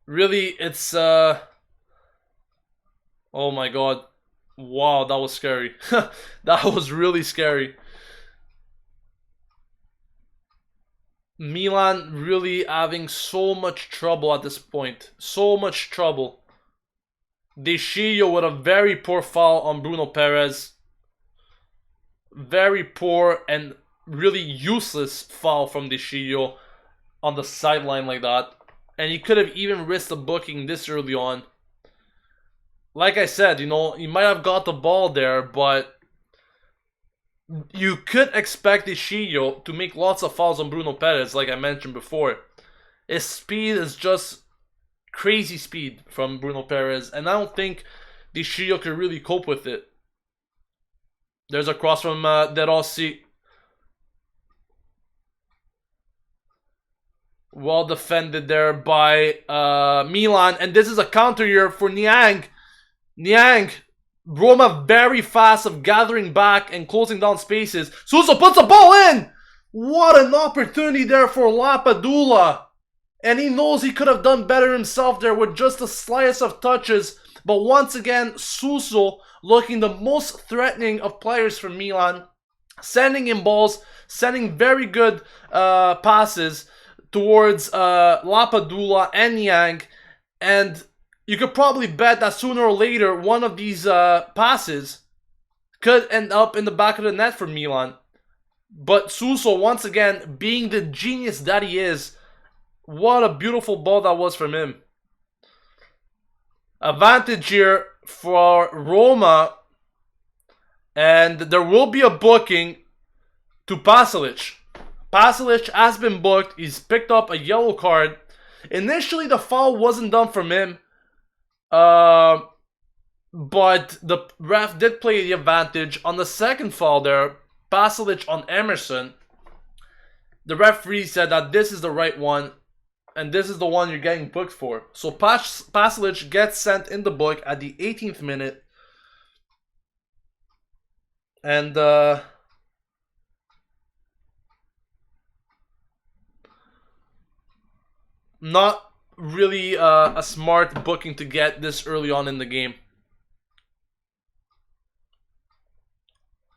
Really, it's oh my god. Wow, that was scary. That was really scary. Milan really having so much trouble at this point. So much trouble. De Sciglio with a very poor foul on Bruno Perez. Very poor and really useless foul from De Sciglio on the sideline like that. And he could have even risked a booking this early on. Like I said, you know, he might have got the ball there, but you could expect De Sciglio to make lots of fouls on Bruno Perez, like I mentioned before. His speed is just crazy speed from Bruno Perez, and I don't think De Sciglio can really cope with it. There's a cross from De Rossi. Well defended there by Milan, and this is a counter here for Niang. Niang. Roma very fast of gathering back and closing down spaces. Suso puts the ball in! What an opportunity there for Lapadula. And he knows he could have done better himself there with just the slightest of touches. But once again, Suso looking the most threatening of players for Milan. Sending in balls, sending very good passes towards Lapadula and Niang. And you could probably bet that sooner or later, one of these passes could end up in the back of the net for Milan. But Suso, once again, being the genius that he is, what a beautiful ball that was from him. Advantage here for Roma. And there will be a booking to Pasalic. Pasalic has been booked. He's picked up a yellow card. Initially, the foul wasn't done from him. But the ref did play the advantage. On the second foul there, Pasalic on Emerson, the referee said that this is the right one. And this is the one you're getting booked for. So Pasalic gets sent in the book at the 18th minute. And not really a smart booking to get this early on in the game.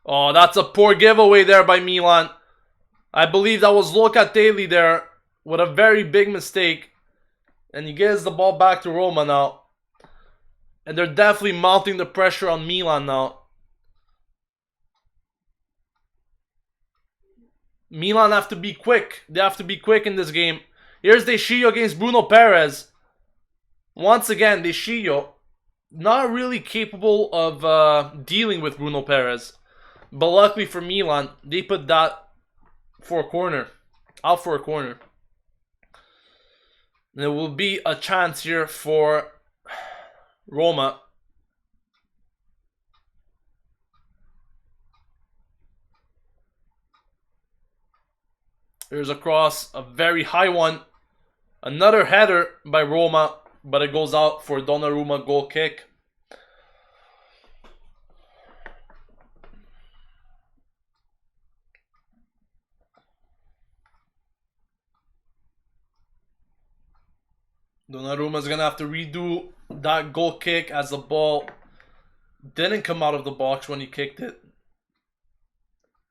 Oh, that's a poor giveaway there by Milan. I believe that was Locatelli there with a very big mistake. And he gives the ball back to Roma now. And they're definitely mounting the pressure on Milan now. Milan have to be quick. They have to be quick in this game. Here's De Sciglio against Bruno Perez. Once again, De Sciglio not really capable of dealing with Bruno Perez. But luckily for Milan, they put that for a corner. Out for a corner. There will be a chance here for Roma. There's a cross, a very high one. Another header by Roma, but it goes out for Donnarumma goal kick. Donnarumma's gonna have to redo that goal kick as the ball didn't come out of the box when he kicked it.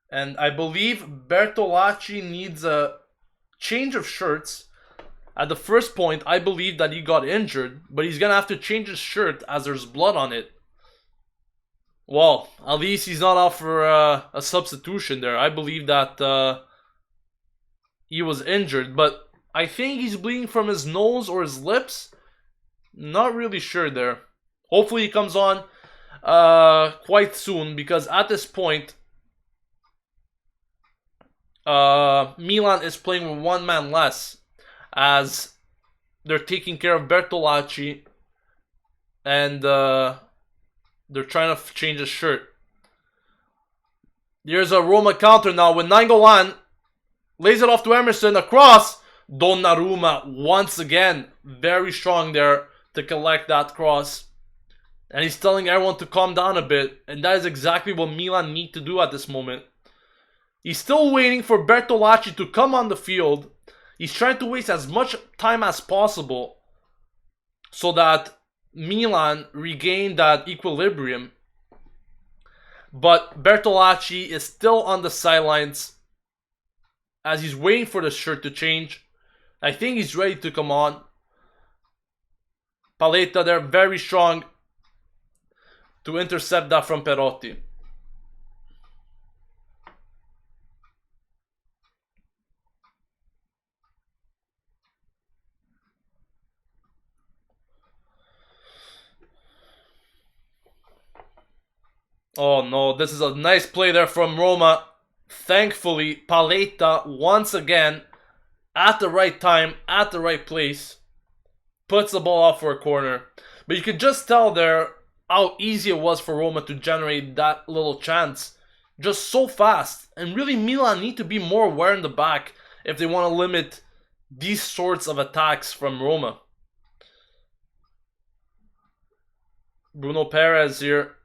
And I believe Bertolacci needs a change of shirts. At the first point, I believe that he got injured, but he's gonna have to change his shirt as there's blood on it. Well, at least he's not out for a substitution there. I believe that he was injured, but I think he's bleeding from his nose or his lips. Not really sure there. Hopefully he comes on quite soon, because at this point, Milan is playing with one man less, as they're taking care of Bertolacci, and they're trying to change his shirt. Here's a Roma counter now with Nainggolan. Lays it off to Emerson, across. Donnarumma once again, very strong there to collect that cross. And he's telling everyone to calm down a bit, and that is exactly what Milan need to do at this moment. He's still waiting for Bertolacci to come on the field. He's trying to waste as much time as possible so that Milan regain that equilibrium. But Bertolacci is still on the sidelines as he's waiting for the shirt to change. I think he's ready to come on. Paletta there, very strong to intercept that from Perotti. Oh no, this is a nice play there from Roma. Thankfully, Paletta once again at the right time, at the right place, puts the ball out for a corner. But you could just tell there how easy it was for Roma to generate that little chance. Just so fast. And really, Milan need to be more aware in the back if they want to limit these sorts of attacks from Roma. Bruno Perez here.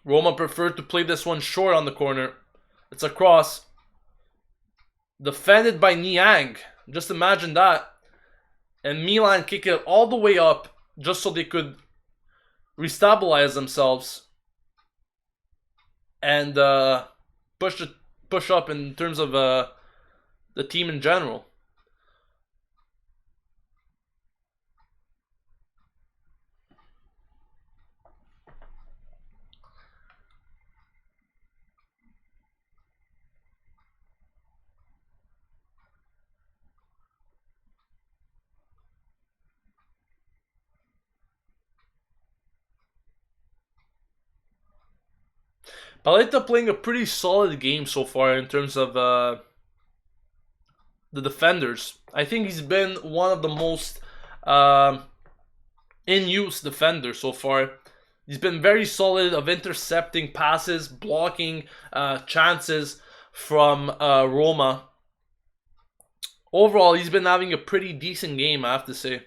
Roma preferred to play this one short on the corner. It's a cross. Defended by Niang. Just imagine that. And Milan kick it all the way up just so they could restabilize themselves. And push up in terms of the team in general. Paletta playing a pretty solid game so far in terms of the defenders. I think he's been one of the most in-use defenders so far. He's been very solid of intercepting passes, blocking chances from Roma. Overall, he's been having a pretty decent game, I have to say.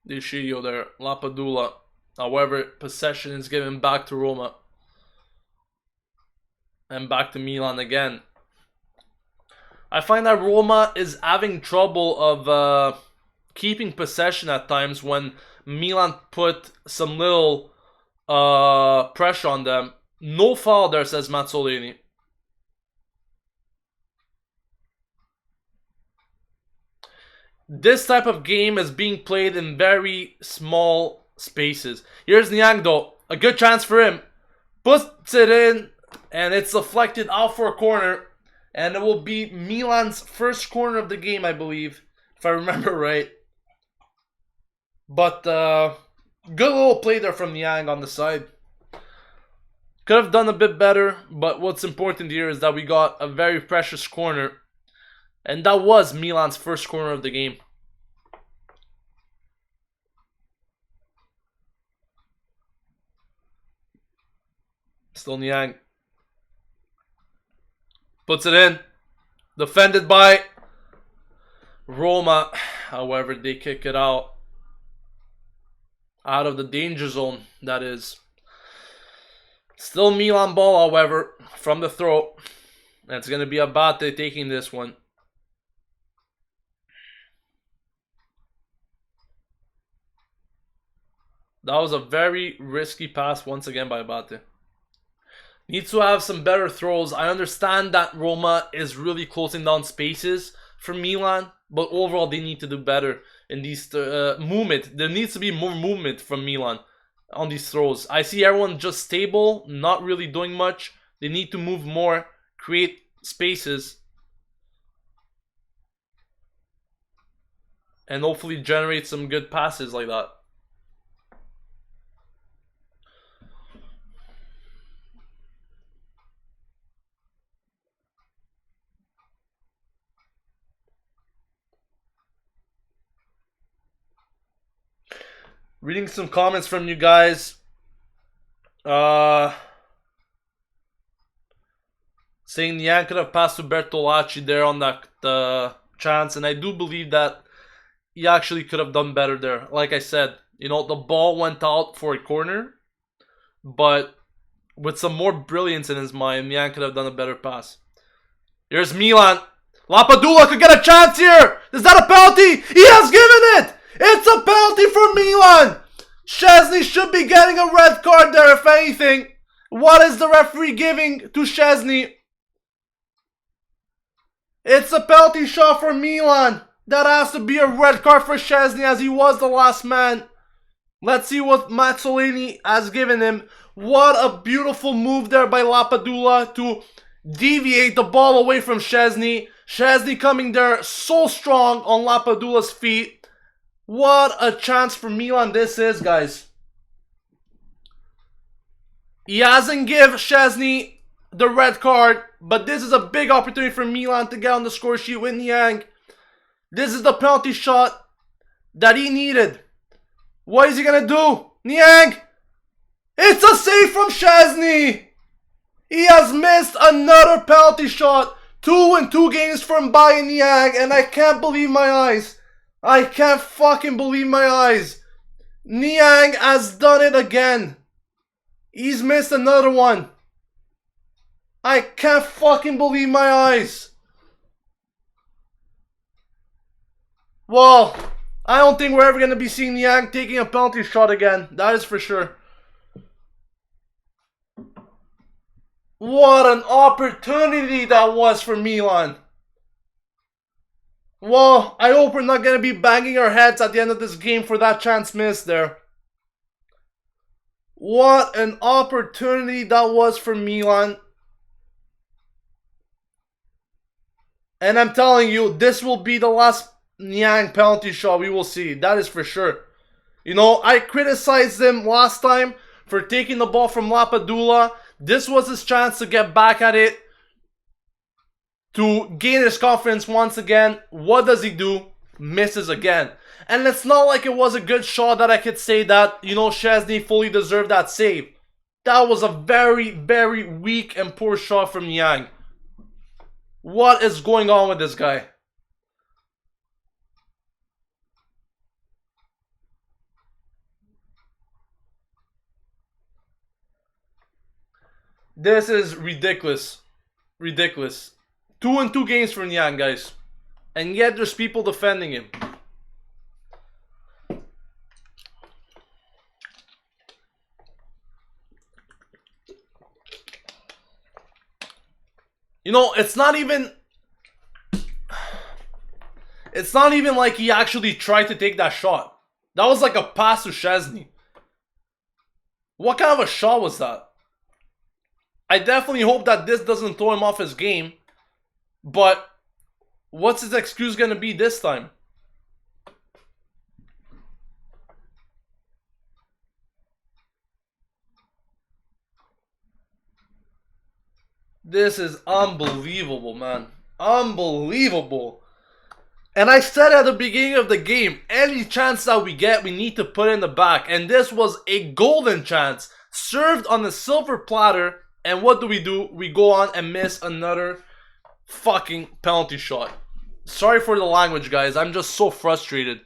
Deschio there, Lapadula. However, possession is given back to Roma. And back to Milan again. I find that Roma is having trouble of keeping possession at times when Milan put some little pressure on them. No foul there, says Mazzolini. This type of game is being played in very small spaces. Here's Niang though. A good chance for him. Puts it in. And it's deflected out for a corner. And it will be Milan's first corner of the game, I believe. If I remember right. But good little play there from Niang on the side. Could have done a bit better. But what's important here is that we got a very precious corner. And that was Milan's first corner of the game. Still Niang. Puts it in. Defended by Roma. However, they kick it out. Out of the danger zone, that is. Still Milan ball, however, from the throw. And it's going to be Abate taking this one. That was a very risky pass once again by Abate. Needs to have some better throws. I understand that Roma is really closing down spaces for Milan, but overall they need to do better in these movement. There needs to be more movement from Milan on these throws. I see everyone just stable, not really doing much. They need to move more, create spaces, and hopefully generate some good passes like that. Reading some comments from you guys. Saying Niang could have passed to Bertolacci there on that chance. And I do believe that he actually could have done better there. Like I said, you know, the ball went out for a corner. But with some more brilliance in his mind, Niang could have done a better pass. Here's Milan. Lapadula could get a chance here. Is that a penalty? He has given it. It's a penalty for Milan! Szczesny should be getting a red card there, if anything. What is the referee giving to Szczesny? It's a penalty shot for Milan. That has to be a red card for Szczesny as he was the last man. Let's see what Mazzolini has given him. What a beautiful move there by Lapadula to deviate the ball away from Szczesny. Szczesny coming there so strong on Lapadula's feet. What a chance for Milan this is, guys. He hasn't given Szczesny the red card, but this is a big opportunity for Milan to get on the score sheet with Niang. This is the penalty shot that he needed. What is he going to do? Niang! It's a save from Szczesny! He has missed another penalty shot. 2 in 2 games from Bayern Niang, and I can't believe my eyes. I can't fucking believe my eyes. Niang has done it again. He's missed another one. I can't fucking believe my eyes. Well, I don't think we're ever going to be seeing Niang taking a penalty shot again. That is for sure. What an opportunity that was for Milan. Well, I hope we're not going to be banging our heads at the end of this game for that chance missed there. What an opportunity that was for Milan. And I'm telling you, this will be the last Niang penalty shot we will see. That is for sure. You know, I criticized him last time for taking the ball from Lapadula. This was his chance to get back at it, to gain his confidence once again. What does he do? Misses again. And it's not like it was a good shot that I could say that, you know, Szczesny fully deserved that save. That was a very, very weak and poor shot from Niang. What is going on with this guy? This is ridiculous. Ridiculous. 2-2 games for Niang, guys. And yet there's people defending him. You know, it's not even like he actually tried to take that shot. That was like a pass to Szczesny. What kind of a shot was that? I definitely hope that this doesn't throw him off his game. But what's his excuse gonna be this time? This is unbelievable, man. Unbelievable. And I said at the beginning of the game, any chance that we get, we need to put in the back. And this was a golden chance, served on the silver platter. And what do? We go on and miss another fucking penalty shot. Sorry for the language, guys. I'm just so frustrated.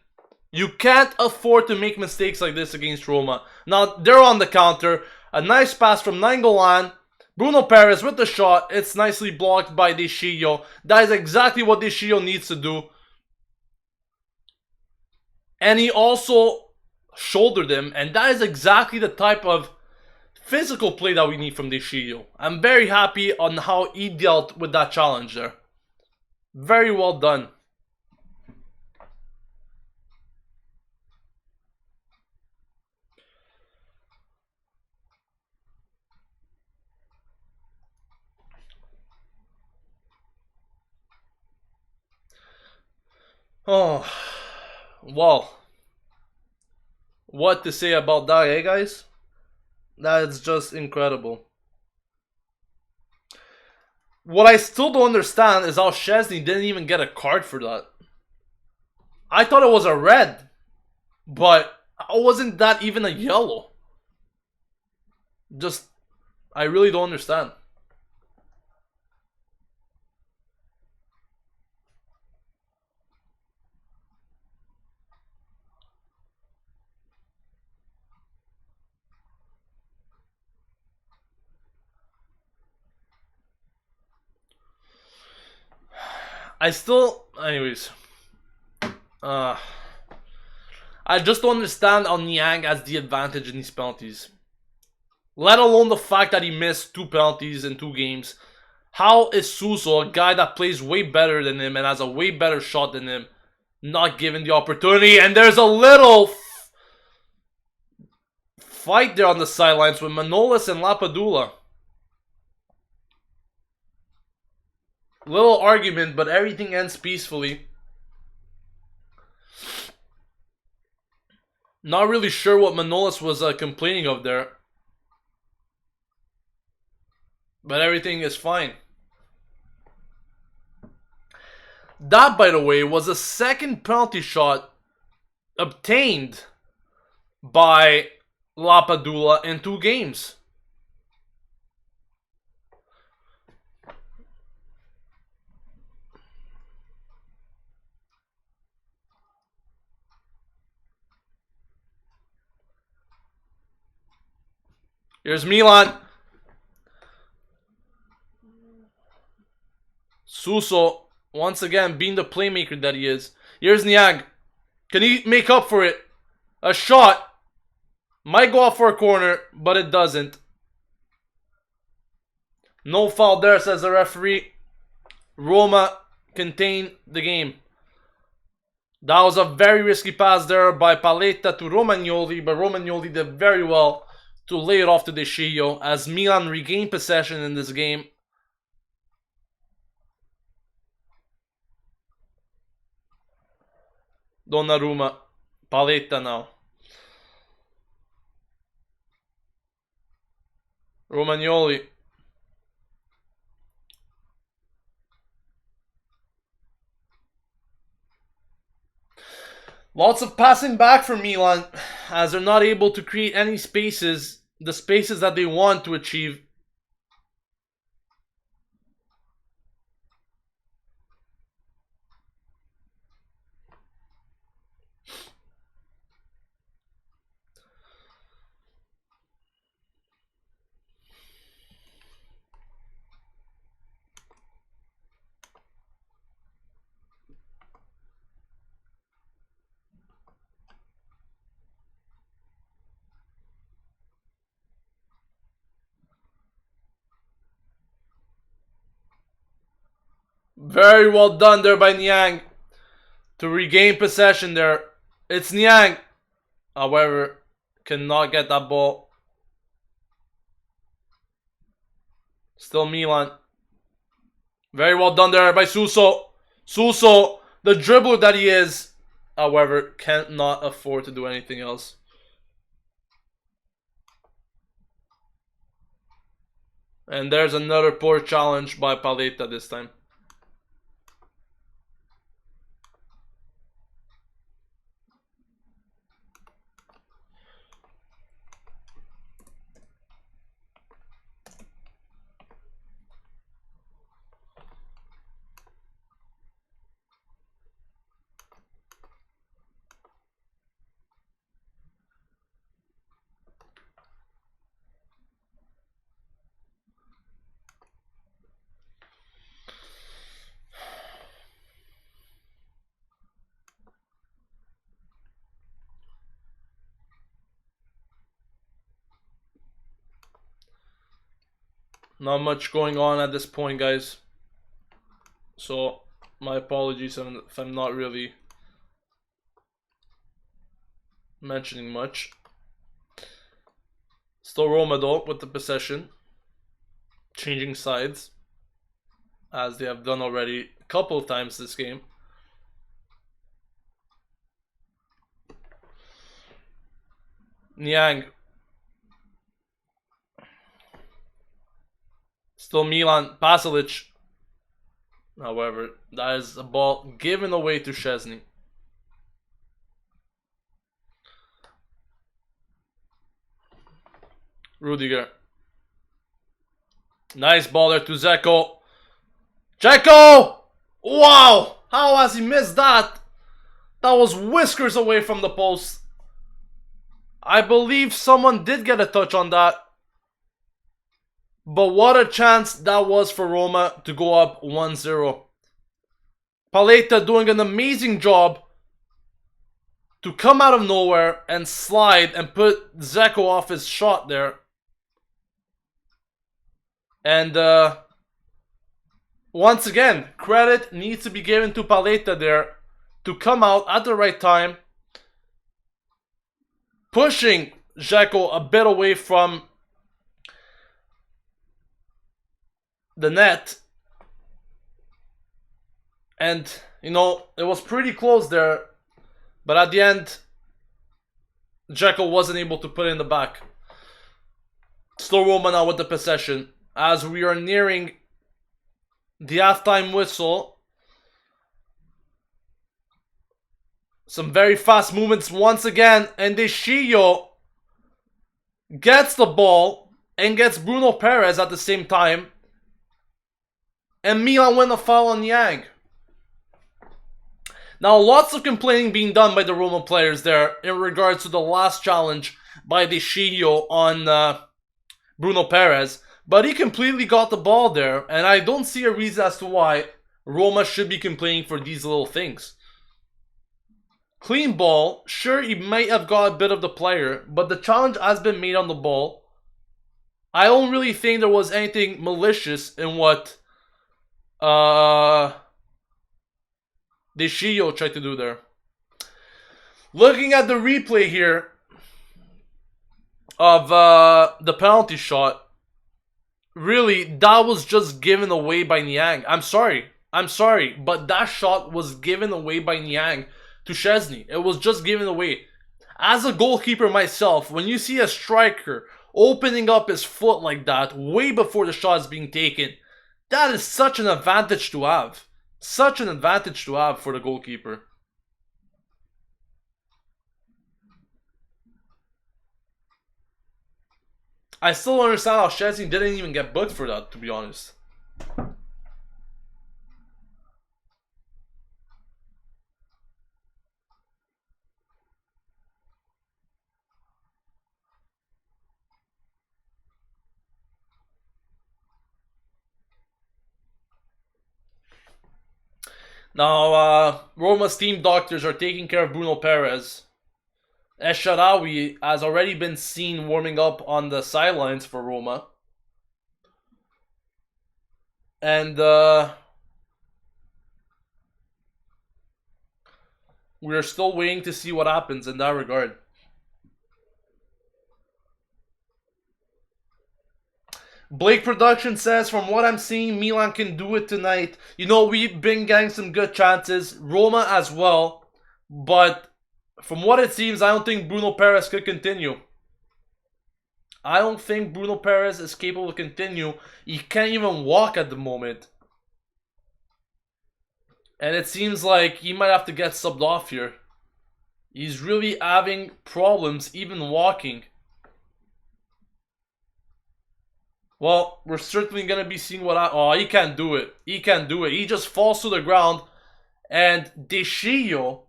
You can't afford to make mistakes like this against Roma. Now, they're on the counter. A nice pass from Nainggolan. Bruno Perez with the shot. It's nicely blocked by Deschillo. That is exactly what Deschillo needs to do. And he also shouldered him. And that is exactly the type of physical play that we need from Deschillo. I'm very happy on how he dealt with that challenge there. Very well done. Oh, well. What to say about that, eh, guys? That's just incredible. What I still don't understand is how Szczesny didn't even get a card for that. I thought it was a red, but wasn't that even a yellow? Just, I really don't understand. Anyways. I just don't understand how Niang has the advantage in these penalties. Let alone the fact that he missed 2 penalties in 2 games. How is Suso, a guy that plays way better than him and has a way better shot than him, not given the opportunity? And there's a little fight there on the sidelines with Manolis and Lapadula. Little argument, but everything ends peacefully. Not really sure what Manolis was complaining of there. But everything is fine. That, by the way, was the second penalty shot obtained by Lapadula in 2 games. Here's Milan. Suso, once again, being the playmaker that he is. Here's Niang. Can he make up for it? A shot. Might go off for a corner, but it doesn't. No foul there, says the referee. Roma contain the game. That was a very risky pass there by Paletta to Romagnoli, but Romagnoli did very well to lay it off to Deschillo as Milan regained possession in this game. Donnarumma. Paletta now. Romagnoli. Lots of passing back for Milan, as they're not able to create any spaces, the spaces that they want to achieve. Very well done there by Niang to regain possession there. It's Niang, however, cannot get that ball. Still Milan. Very well done there by Suso. Suso, the dribbler that he is, however, cannot afford to do anything else. And there's another poor challenge by Paletta this time. Not much going on at this point, guys. So, my apologies if I'm not really mentioning much. Still Roma though with the possession. Changing sides, as they have done already a couple of times this game. Niang. Still Milan. Pasalic. However, that is a ball given away to Szczesny. Rudiger. Nice ball there to Dzeko. Dzeko! Wow! How has he missed that? That was whiskers away from the post. I believe someone did get a touch on that. But what a chance that was for Roma to go up 1-0. Paletta doing an amazing job to come out of nowhere and slide and put Dzeko off his shot there. And once again, credit needs to be given to Paletta there to come out at the right time, pushing Dzeko a bit away from the net. And, you know, it was pretty close there, but at the end, Dzeko wasn't able to put it in the back. Still Roma now with the possession, as we are nearing the halftime whistle. Some very fast movements once again, and Deschillo gets the ball and gets Bruno Perez at the same time. And Milan win a foul on Niang. Now, lots of complaining being done by the Roma players there in regards to the last challenge by Deschillo on Bruno Perez. But he completely got the ball there, and I don't see a reason as to why Roma should be complaining for these little things. Clean ball. Sure, he might have got a bit of the player, but the challenge has been made on the ball. I don't really think there was anything malicious in what Deschillo tried to do there. Looking at the replay here of the penalty shot, really, that was just given away by Niang. I'm sorry, but that shot was given away by Niang to to Szczesny. It was just given away. As a goalkeeper myself, when you see a striker opening up his foot like that way before the shot is being taken, that is such an advantage to have. Such an advantage to have for the goalkeeper. I still don't understand how Szczesny didn't even get booked for that, to be honest. Now, Roma's team doctors are taking care of Bruno Perez. El Shaarawy has already been seen warming up on the sidelines for Roma. And we're still waiting to see what happens in that regard. Blake Production says, from what I'm seeing, Milan can do it tonight. You know, we've been getting some good chances. Roma as well. But from what it seems, I don't think Bruno Perez could continue. I don't think Bruno Perez is capable to continue. He can't even walk at the moment. And it seems like he might have to get subbed off here. He's really having problems even walking. Well, we're certainly going to be seeing what oh, he can't do it. He can't do it. He just falls to the ground. And De Gea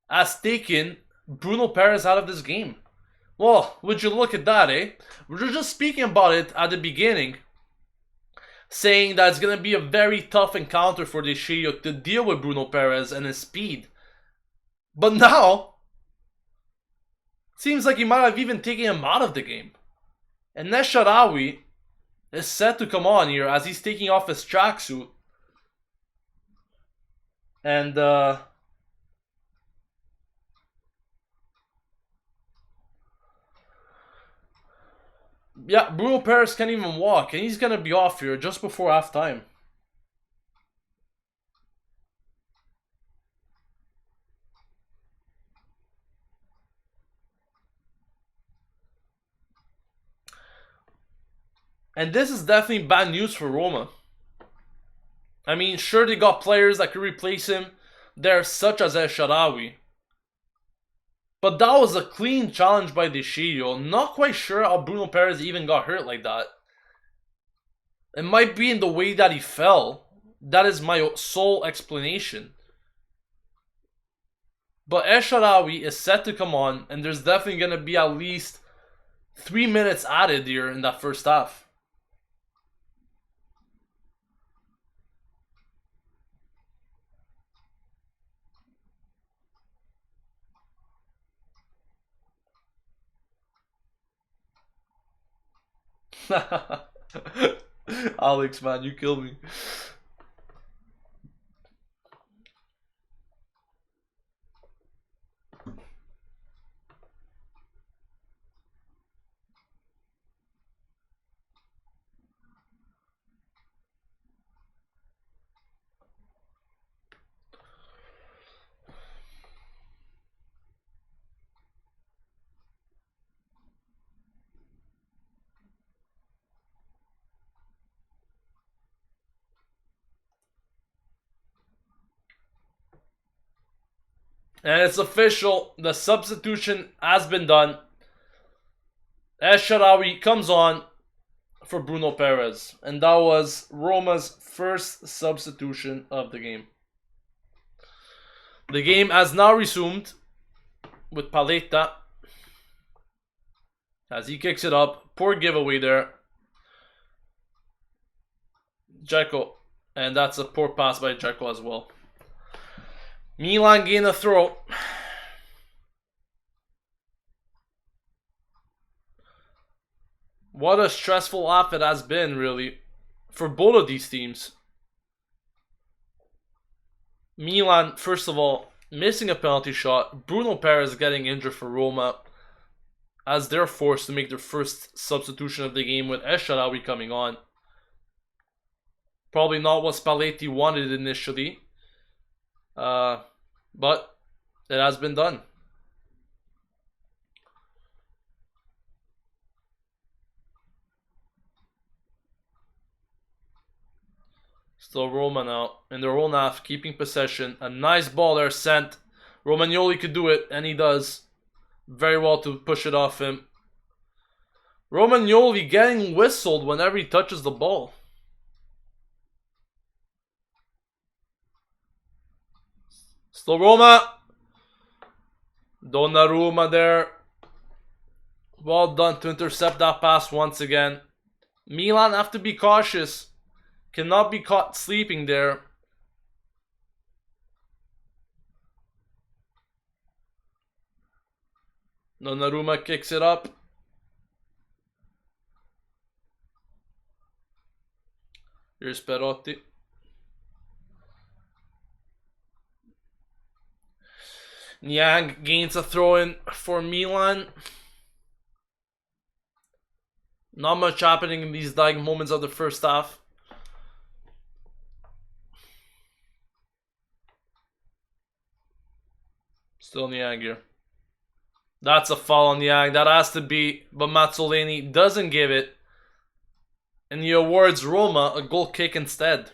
has taken Bruno Perez out of this game. Well, would you look at that, eh? We were just speaking about it at the beginning, saying that it's going to be a very tough encounter for De Gea to deal with Bruno Perez and his speed. But now, it seems like he might have even taken him out of the game. And El Shaarawy is set to come on here as he's taking off his tracksuit. And, yeah, Bruno Perez can't even walk, and he's gonna be off here just before halftime. And this is definitely bad news for Roma. I mean, sure, they got players that could replace him there, such as El Shaarawy. But that was a clean challenge by De Gea. Not quite sure how Bruno Perez even got hurt like that. It might be in the way that he fell. That is my sole explanation. But El Shaarawy is set to come on, and there's definitely going to be at least 3 minutes added here in that first half. Alex, man, you killed me. And it's official. The substitution has been done. El Shaarawy comes on for Bruno Perez. And that was Roma's first substitution of the game. The game has now resumed with Paletta as he kicks it up. Poor giveaway there. Dzeko. And that's a poor pass by Dzeko as well. Milan gain a throw. What a stressful half it has been, really, for both of these teams. Milan, first of all, missing a penalty shot. Bruno Perez getting injured for Roma as they're forced to make their first substitution of the game with El Shaarawy coming on. Probably not what Spalletti wanted initially. But It has been done. Still Roma now in their own half, keeping possession. A nice ball there sent. Romagnoli could do it, and he does very well to push it off him. Romagnoli getting whistled whenever he touches the ball. Still Roma. Donnarumma there. Well done to intercept that pass once again. Milan have to be cautious. Cannot be caught sleeping there. Donnarumma kicks it up. Here's Perotti. Niang gains a throw-in for Milan. Not much happening in these dying moments of the first half. Still Niang here. That's a foul on Niang. That has to be, but Mazzolini doesn't give it. And he awards Roma a goal kick instead.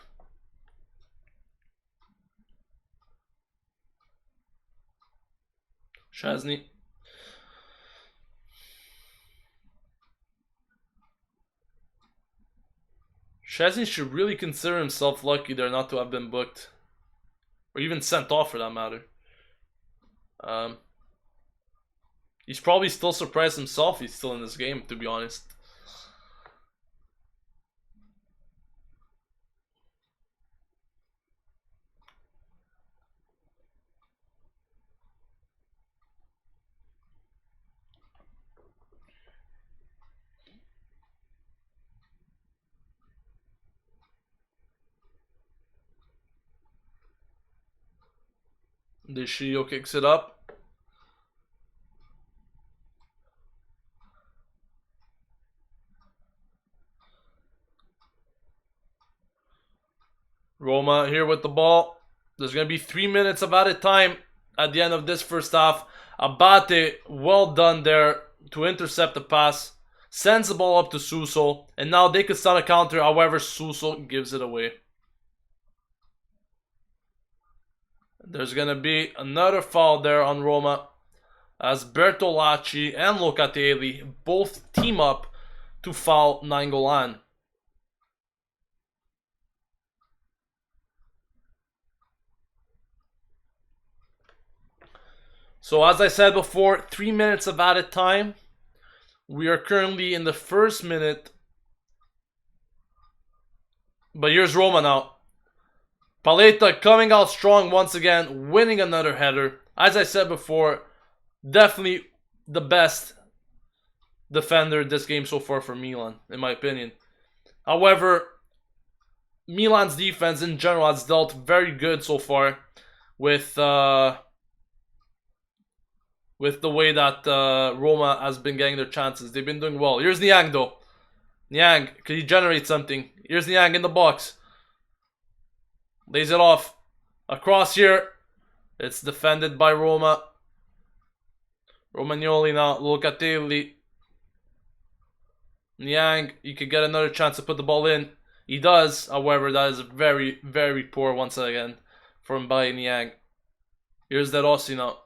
Szczesny. Szczesny should really consider himself lucky there not to have been booked. Or even sent off for that matter. He's probably still surprised himself he's still in this game, to be honest. Deshio kicks it up. Roma here with the ball. There's going to be 3 minutes of added time at the end of this first half. Abate, well done there to intercept the pass. Sends the ball up to Suso. And now they could start a counter. However, Suso gives it away. There's going to be another foul there on Roma. As Bertolacci and Locatelli both team up to foul Nainggolan. So as I said before, 3 minutes of added time. We are currently in the first minute. But here's Roma now. Paletta coming out strong once again, winning another header. As I said before, definitely the best defender this game so far for Milan, in my opinion. However, Milan's defense in general has dealt very good so far with the way that Roma has been getting their chances. They've been doing well. Here's Niang though. Niang, can he generate something? Here's Niang in the box. Lays it off. Across here. It's defended by Roma. Romagnoli now. Locatelli. Niang, you could get another chance to put the ball in. He does. However, that is very, very poor once again from by Niang. Here's De Rossi now.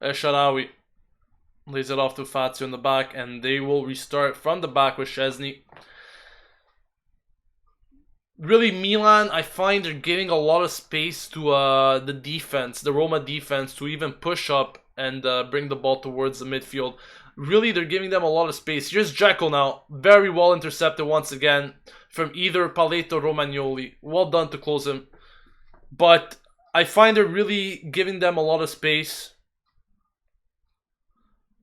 Esharawi lays it off to Fazio in the back, and they will restart from the back with Szczesny. Really, Milan, I find they're giving a lot of space to the defense, the Roma defense, to even push up and bring the ball towards the midfield. Really, they're giving them a lot of space. Here's Dzeko now. Very well intercepted once again from either Paletta or Romagnoli. Well done to close him. But I find they're really giving them a lot of space.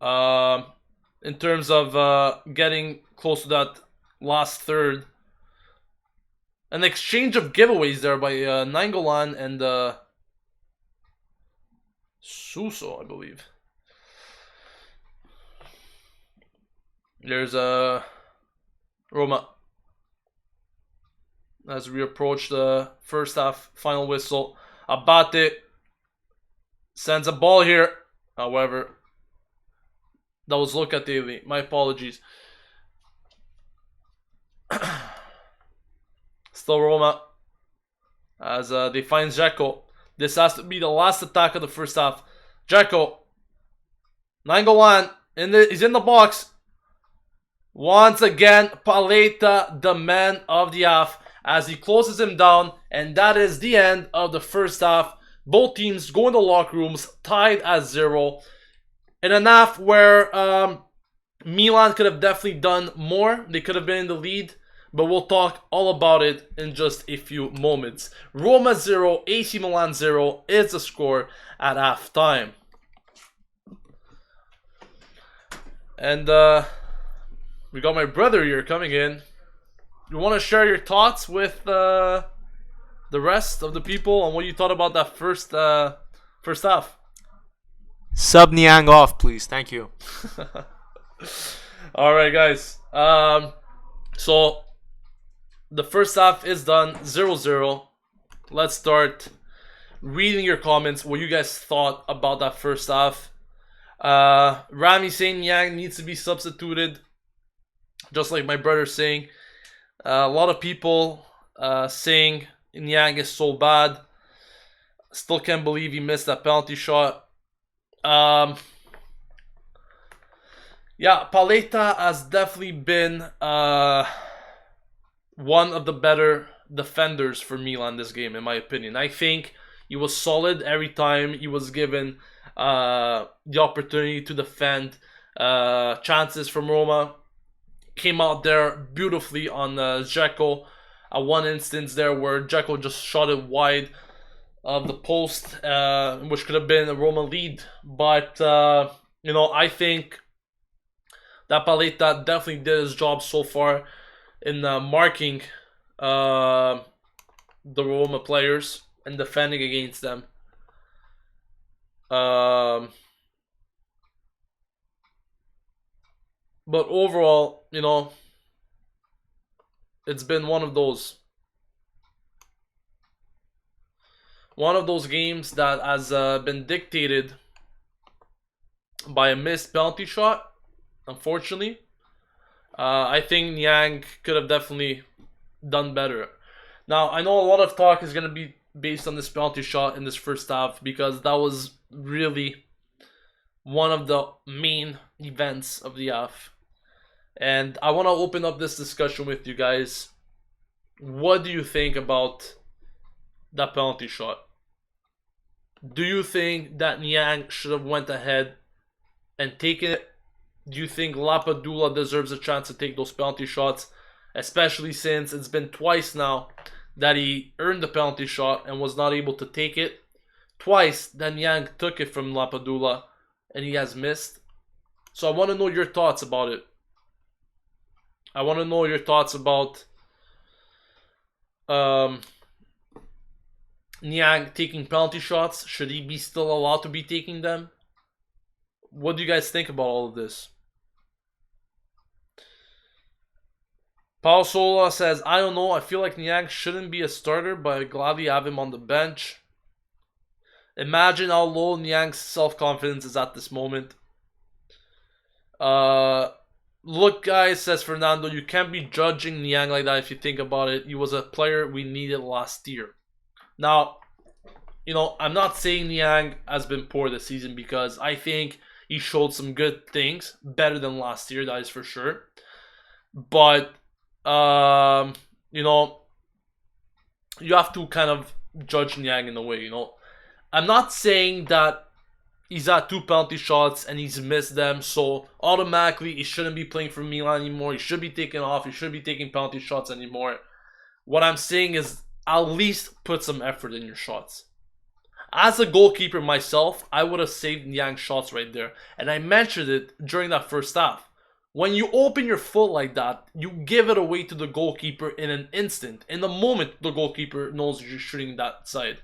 In terms of getting close to that last third. An exchange of giveaways there by Nainggolan and Suso, I believe. There's Roma. As we approach the first half final whistle. Abate Sends a ball here. However, that was Locatelli. My apologies. Still Roma. As they find Dzeko. This has to be the last attack of the first half. Dzeko. Nainggolan. He's in the box. Once again, Paleta, the man of the half, as he closes him down. And that is the end of the first half. Both teams go in the locker rooms, tied at 0. In an half where Milan could have definitely done more. They could have been in the lead. But we'll talk all about it in just a few moments. Roma 0, AC Milan 0 is the score at halftime. And we got my brother here coming in. You want to share your thoughts with the rest of the people on what you thought about that first half? Sub Niang off, please. Thank you. Alright, guys. So the first half is done, 0-0. Let's start reading your comments, what you guys thought about that first half. Rami saying Niang needs to be substituted, just like my brother saying. A lot of people saying Niang is so bad. Still can't believe he missed that penalty shot. Yeah, Paleta has definitely been one of the better defenders for Milan this game, in my opinion. I think he was solid every time he was given the opportunity to defend. Chances from Roma came out there beautifully on Dzeko. One instance there where Dzeko just shot it wide of the post, which could have been a Roma lead. But, I think that Paleta definitely did his job so far in marking the Roma players and defending against them. But overall, it's been one of those games that has been dictated by a missed penalty shot, unfortunately. I think Niang could have definitely done better. Now, I know a lot of talk is going to be based on this penalty shot in this first half, because that was really one of the main events of the half. And I want to open up this discussion with you guys. What do you think about that penalty shot? Do you think that Niang should have went ahead and taken it? Do you think Lapadula deserves a chance to take those penalty shots? Especially since it's been twice now that he earned the penalty shot and was not able to take it. Twice that Niang took it from Lapadula and he has missed. So I want to know your thoughts about it. I want to know your thoughts about Niang taking penalty shots. Should he be still allowed to be taking them? What do you guys think about all of this? Paul Sola says, I don't know. I feel like Niang shouldn't be a starter, but I'd gladly have him on the bench. Imagine how low Niang's self-confidence is at this moment. Look, guys, says Fernando, you can't be judging Niang like that if you think about it. He was a player we needed last year. Now, I'm not saying Niang has been poor this season, because I think he showed some good things, better than last year, that is for sure. But, you have to kind of judge Niang in a way, I'm not saying that he's had 2 penalty shots and he's missed them, so automatically he shouldn't be playing for Milan anymore. He should be taken off. He should be taking penalty shots anymore. What I'm saying is, at least put some effort in your shots. As a goalkeeper myself, I would have saved Niang's shots right there. And I mentioned it during that first half. When you open your foot like that, you give it away to the goalkeeper in an instant. In the moment, the goalkeeper knows you're shooting that side.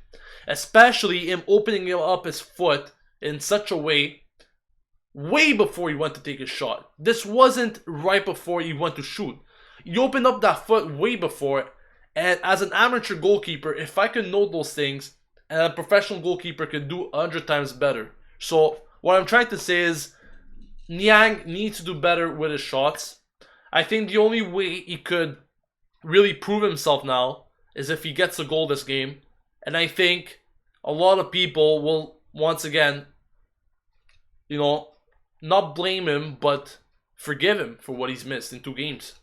Especially him opening up his foot in such a way, way before he went to take his shot. This wasn't right before he went to shoot. You opened up that foot way before, and as an amateur goalkeeper, if I could know those things, and a professional goalkeeper could do 100 times better. So what I'm trying to say is Niang needs to do better with his shots. I think the only way he could really prove himself now is if he gets a goal this game. And I think a lot of people will, once again, not blame him, but forgive him for what he's missed in 2 games.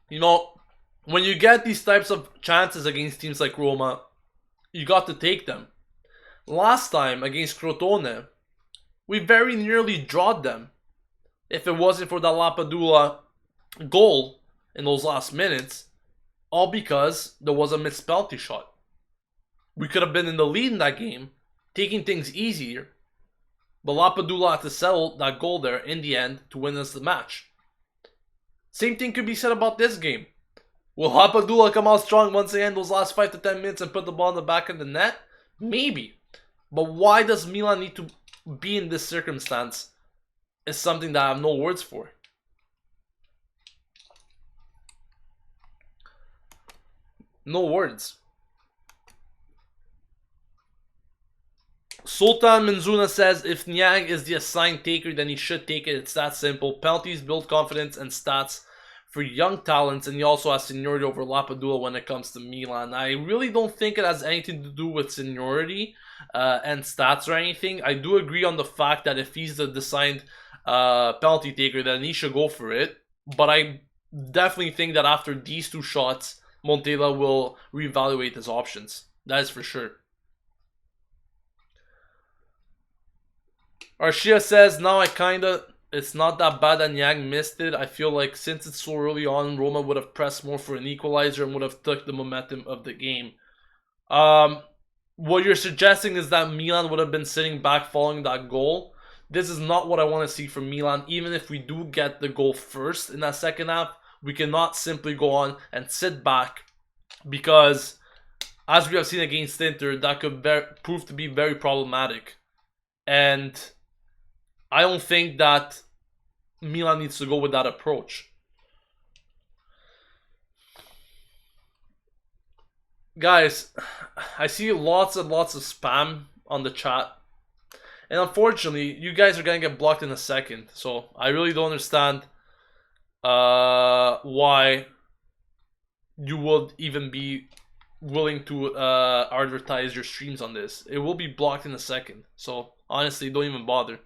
When you get these types of chances against teams like Roma, you got to take them. Last time against Crotone, we very nearly drawed them. If it wasn't for that Lapadula goal in those last minutes, all because there was a missed penalty shot. We could have been in the lead in that game, taking things easier, but Lapadula had to settle that goal there in the end to win us the match. Same thing could be said about this game. Will Lapadula come out strong once again those last 5 to 10 minutes and put the ball in the back of the net? Maybe. But why does Milan need to be in this circumstance is something that I have no words for. No words. Sultan Menzuna says if Niang is the assigned taker, then he should take it. It's that simple. Penalties build confidence and stats for young talents, and he also has seniority over Lapadula when it comes to Milan. I really don't think it has anything to do with seniority and stats or anything. I do agree on the fact that if he's the assigned penalty taker, then he should go for it. But I definitely think that after these 2 shots, Montella will reevaluate his options. That is for sure. Arshia says, now it's not that bad that Niang missed it. I feel like since it's so early on, Roma would have pressed more for an equalizer and would have took the momentum of the game. What you're suggesting is that Milan would have been sitting back following that goal. This is not what I want to see from Milan. Even if we do get the goal first in that second half, we cannot simply go on and sit back, because as we have seen against Inter, that could prove to be very problematic. And I don't think that Milan needs to go with that approach. Guys, I see lots and lots of spam on the chat. And unfortunately, you guys are going to get blocked in a second. So I really don't understand why you would even be willing to advertise your streams on this. It will be blocked in a second. So honestly, don't even bother.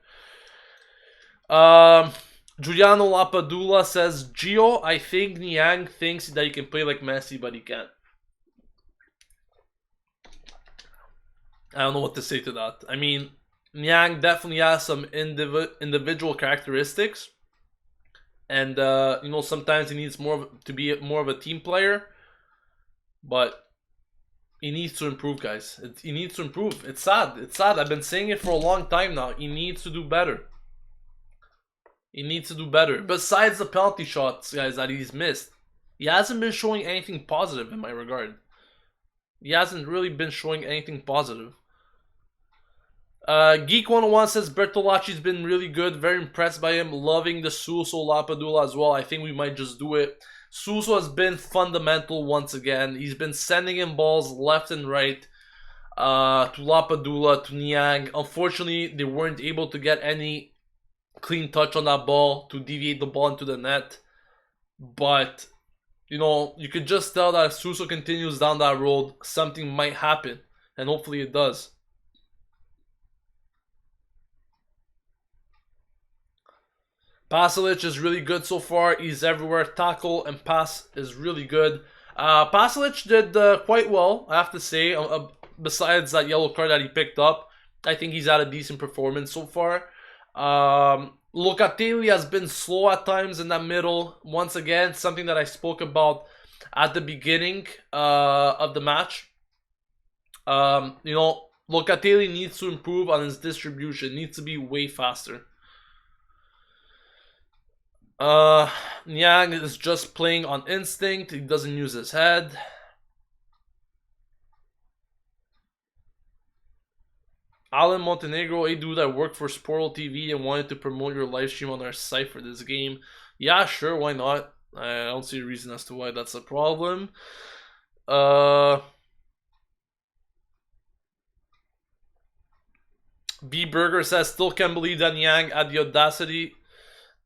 Giuliano Lapadula says, Gio, I think Niang thinks that he can play like Messi, but he can't. I don't know what to say to that. I mean, Niang definitely has some individual characteristics, and sometimes he needs to be more of a team player, but he needs to improve, guys. He needs to improve. It's sad. It's sad. I've been saying it for a long time now. He needs to do better. He needs to do better. Besides the penalty shots, guys, that he's missed, he hasn't been showing anything positive in my regard. He hasn't really been showing anything positive. Geek 101 says Bertolacci's been really good. Very impressed by him. Loving the Suso Lapadula as well. I think we might just do it. Suso has been fundamental once again. He's been sending in balls left and right to Lapadula, to Niang. Unfortunately, they weren't able to get any clean touch on that ball to deviate the ball into the net. But, you could just tell that if Suso continues down that road, something might happen. And hopefully it does. Pasalic is really good so far. He's everywhere. Tackle and pass is really good. Pasalic did quite well, I have to say. Besides that yellow card that he picked up, I think he's had a decent performance so far. Locatelli has been slow at times in that middle. Once again, something that I spoke about at the beginning of the match. Locatelli needs to improve on his distribution. Needs to be way faster. Niang is just playing on instinct. He doesn't use his head. Alan Montenegro, hey dude, I work for Sportal TV and wanted to promote your live stream on our site for this game. Yeah, sure, why not? I don't see a reason as to why that's a problem. B Burger says, still can't believe that Niang had the audacity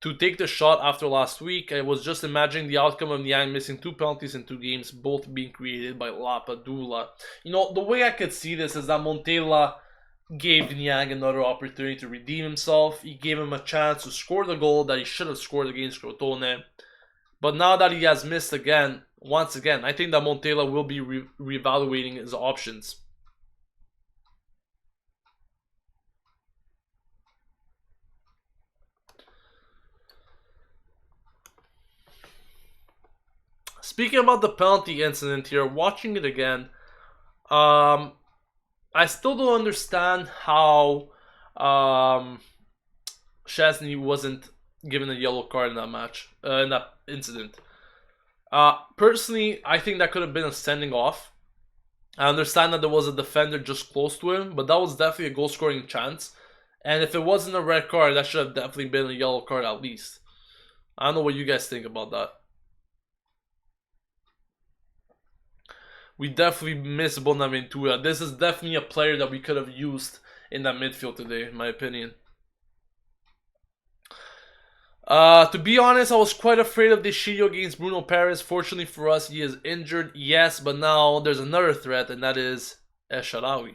to take the shot after last week. I was just imagining the outcome of Niang missing 2 penalties in 2 games, both being created by Lapadula. You know, the way I could see this is that Montella gave Niang another opportunity to redeem himself. He gave him a chance to score the goal that he should have scored against Crotone. But now that he has missed again, once again, I think that Montella will be reevaluating his options. Speaking about the penalty incident here, watching it again, I still don't understand how Szczesny wasn't given a yellow card in that match, in that incident. Personally, I think that could have been a sending off. I understand that there was a defender just close to him, but that was definitely a goal-scoring chance. And if it wasn't a red card, that should have definitely been a yellow card at least. I don't know what you guys think about that. We definitely miss Bonaventura. This is definitely a player that we could have used in that midfield today, in my opinion. To be honest, I was quite afraid of this Shio against Bruno Perez. Fortunately for us, he is injured, yes, but now there's another threat, and that is Esharawi.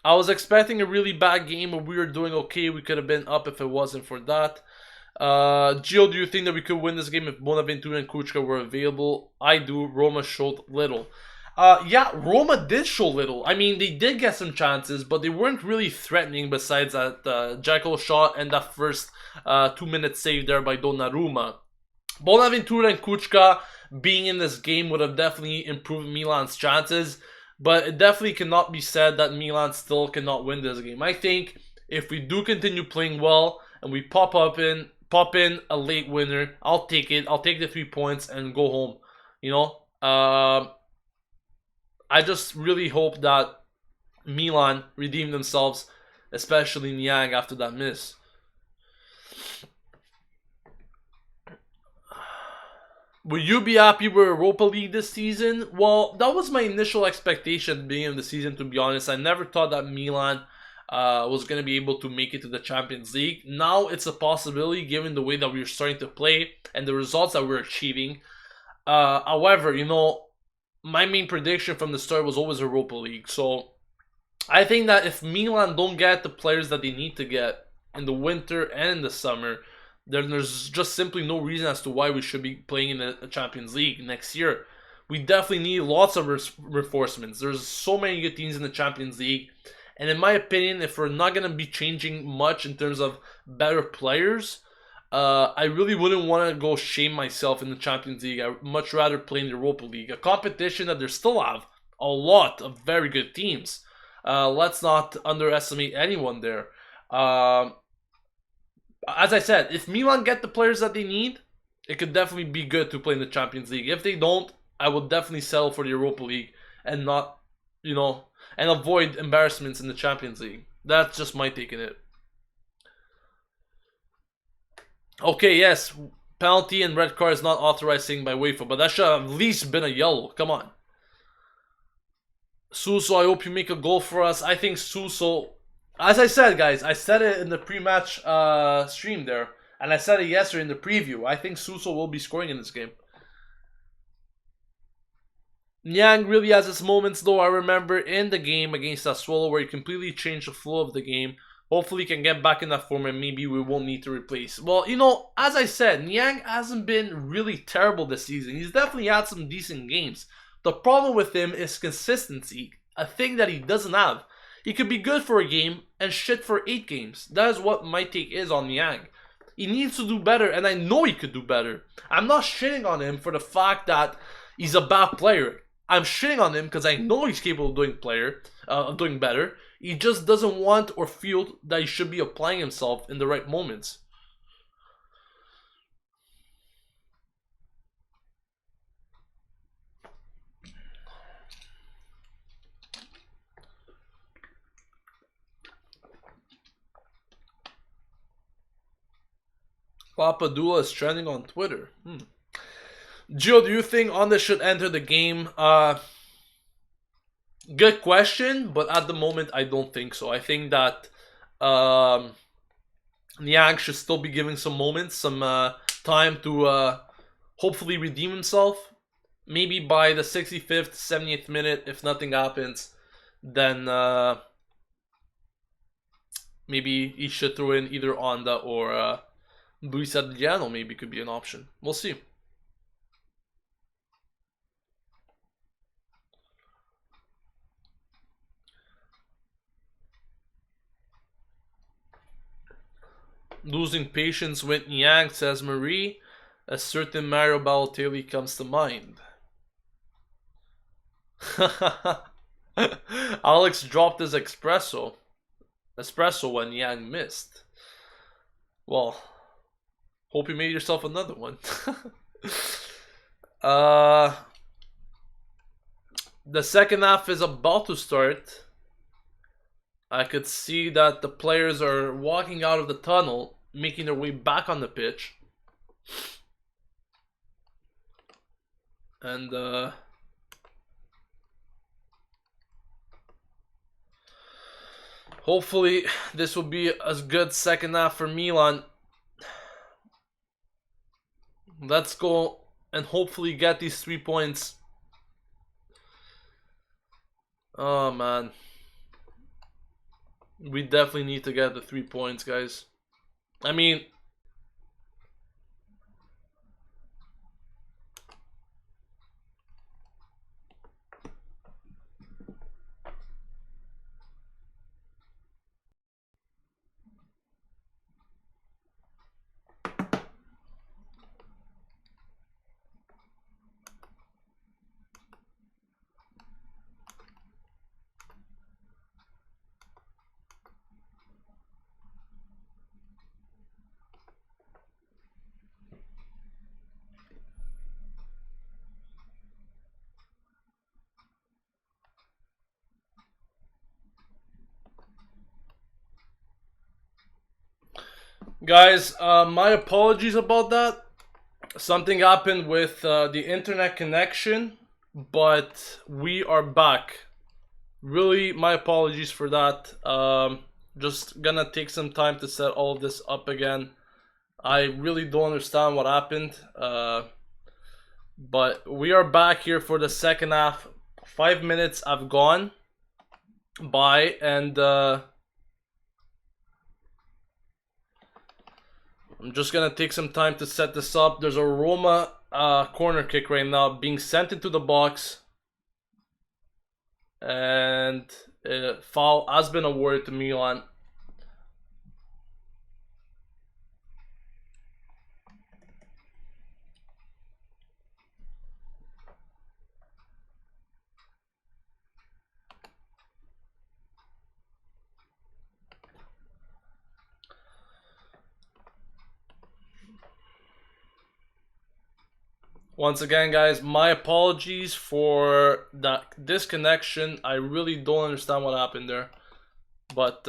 I was expecting a really bad game, but we were doing okay. We could have been up if it wasn't for that. Gio, do you think that we could win this game if Bonaventura and Kuchka were available? I do. Roma showed little. Yeah, Roma did show little. I mean, they did get some chances, but they weren't really threatening besides that Jekyll shot and that first 2-minute save there by Donnarumma. Bonaventura and Kuchka being in this game would have definitely improved Milan's chances, but it definitely cannot be said that Milan still cannot win this game. I think if we do continue playing well and we pop in a late winner, I'll take it. I'll take the 3 points and go home. You know, I just really hope that Milan redeem themselves, especially Niang after that miss. Will you be happy with Europa League this season? Well, that was my initial expectation at the beginning of the season, to be honest. I never thought that Milan was going to be able to make it to the Champions League. Now it's a possibility given the way that we're starting to play and the results that we're achieving. However, you know, my main prediction from the start was always Europa League. So I think that if Milan don't get the players that they need to get in the winter and in the summer, then there's just simply no reason as to why we should be playing in the Champions League next year. We definitely need lots of reinforcements. There's so many good teams in the Champions League. And in my opinion, if we're not going to be changing much in terms of better players, I really wouldn't want to go shame myself in the Champions League. I'd much rather play in the Europa League, a competition that they still have a lot of very good teams. Let's not underestimate anyone there. As I said, if Milan get the players that they need, it could definitely be good to play in the Champions League. If they don't, I would definitely settle for the Europa League and not, you know, and avoid embarrassments in the Champions League. That's just my take on it. Okay, yes, penalty and red card is not authorized by UEFA, but that should have at least been a yellow. Come on. Suso, I hope you make a goal for us. I think Suso, as I said, guys, I said it in the pre-match stream there, and I said it yesterday in the preview. I think Suso will be scoring in this game. Niang really has his moments, though. I remember in the game against Sassuolo where he completely changed the flow of the game. Hopefully he can get back in that form and maybe we won't need to replace. Well, you know, as I said, Niang hasn't been really terrible this season. He's definitely had some decent games. The problem with him is consistency, a thing that he doesn't have. He could be good for a game and shit for 8 games. That is what my take is on Niang. He needs to do better, and I know he could do better. I'm not shitting on him for the fact that he's a bad player. I'm shitting on him because I know he's capable of doing better. He just doesn't want or feel that he should be applying himself in the right moments. Papadula is trending on Twitter. Gio, do you think Onda should enter the game? Good question, but at the moment I don't think so. I think that Niang should still be giving some moments, some time to hopefully redeem himself. Maybe by the 65th, 70th minute, if nothing happens, then maybe he should throw in either Onda or Luis Adriano. Maybe could be an option. We'll see. Losing patience with Niang, says Marie. A certain Mario Balotelli comes to mind. Alex dropped his espresso when Niang missed. Well, hope you made yourself another one. The second half is about to start. I could see that the players are walking out of the tunnel, making their way back on the pitch. And hopefully this will be a good second half for Milan. Let's go and hopefully get these 3 points. Oh man. We definitely need to get the 3 points, guys. I mean, guys, my apologies about that. Something happened with the internet connection, but we are back. Really, my apologies for that. Just gonna take some time to set all of this up again. I really don't understand what happened. But we are back here for the second half. 5 minutes have gone by, and I'm just gonna take some time to set this up. There's a Roma corner kick right now being sent into the box, and foul has been awarded to Milan. Once again, guys, my apologies for that disconnection. I really don't understand what happened there. But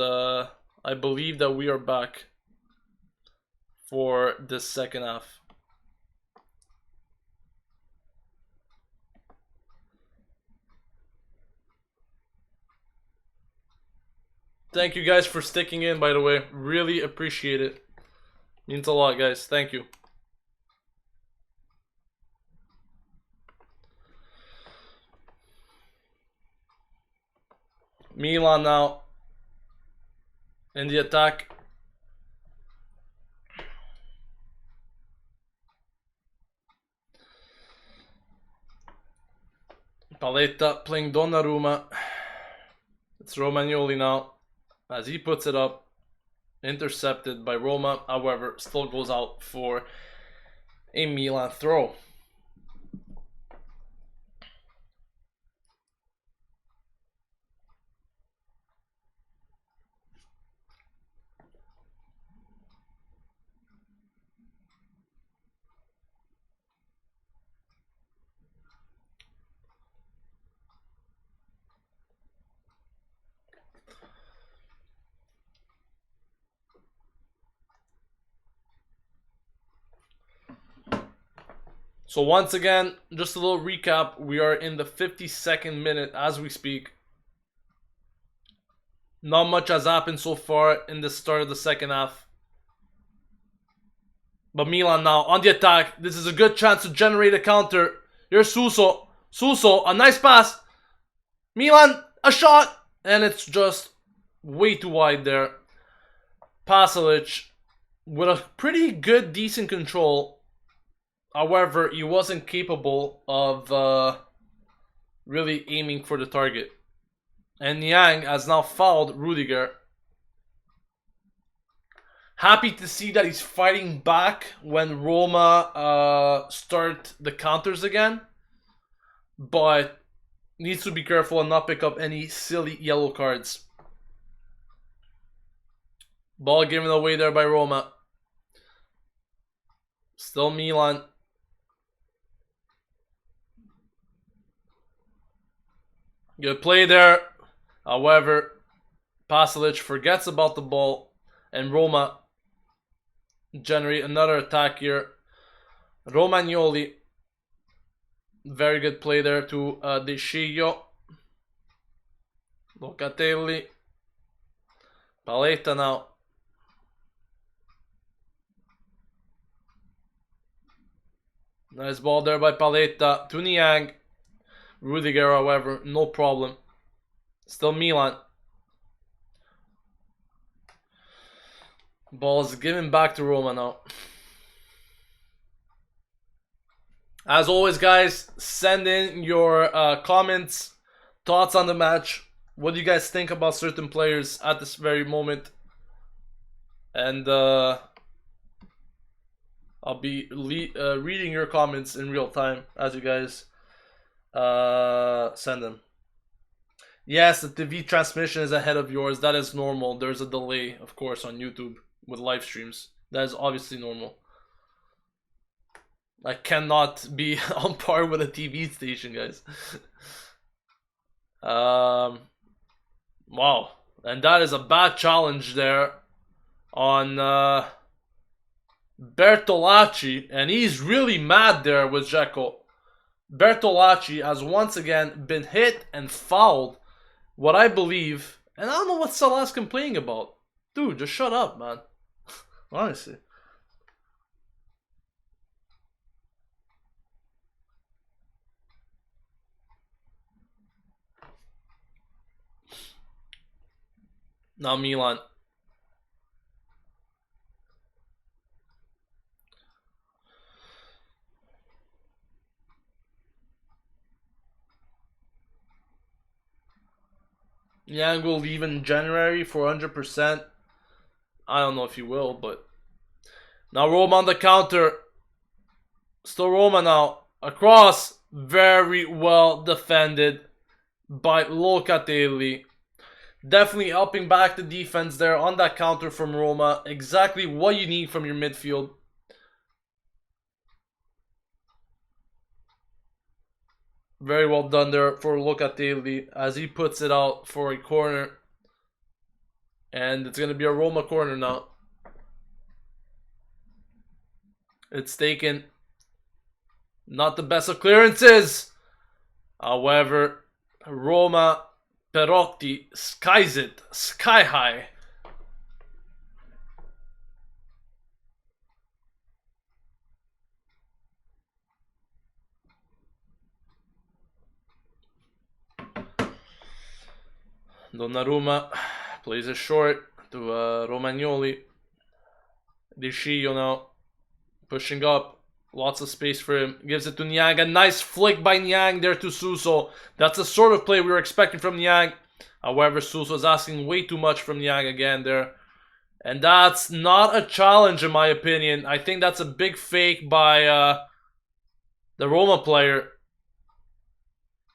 I believe that we are back for this second half. Thank you guys for sticking in, by the way. Really appreciate it. Means a lot, guys. Thank you. Milan now in the attack. Paletta playing Donnarumma. It's Romagnoli now as he puts it up. Intercepted by Roma, however, still goes out for a Milan throw. So once again, just a little recap. We are in the 52nd minute as we speak. Not much has happened so far in the start of the second half. But Milan now on the attack. This is a good chance to generate a counter. Here's Suso. Suso, a nice pass. Milan, a shot. And it's just way too wide there. Pasalic with a pretty good, decent control. However, he wasn't capable of really aiming for the target. And Niang has now fouled Rudiger. Happy to see that he's fighting back when Roma start the counters again. But needs to be careful and not pick up any silly yellow cards. Ball given away there by Roma. Still Milan. Good play there. However, Pasalic forgets about the ball. And Roma generate another attack here. Romagnoli. Very good play there to De Sciglio. Locatelli. Paletta now. Nice ball there by Paletta to Niang. Rudiger, however, no problem. Still Milan. Ball is given back to Roma now. As always, guys, send in your comments, thoughts on the match. What do you guys think about certain players at this very moment? And I'll be reading your comments in real time as you guys send them. Yes, the TV transmission is ahead of yours. That is normal. There's a delay, of course, on YouTube with live streams. That is obviously normal. I cannot be on par with a TV station, guys. Wow. And that is a bad challenge there on Bertolacci. And he's really mad there with Dzeko. Bertolacci has once again been hit and fouled. What I believe, and I don't know what Salah's complaining about. Dude, just shut up, man. Honestly. Now Milan. Yang will leave in January for 100%. I don't know if he will, but... Now Roma on the counter. Still Roma now. Across. Very well defended by Locatelli. Definitely helping back the defense there on that counter from Roma. Exactly what you need from your midfield. Very well done there for Locatelli as he puts it out for a corner. And it's going to be a Roma corner now. It's taken. Not the best of clearances. However, Roma Perotti skies it sky high. Donnarumma plays it short to Romagnoli. De Sciglio now pushing up. Lots of space for him. Gives it to Niang. A nice flick by Niang there to Suso. That's the sort of play we were expecting from Niang. However, Suso is asking way too much from Niang again there. And that's not a challenge in my opinion. I think that's a big fake by the Roma player.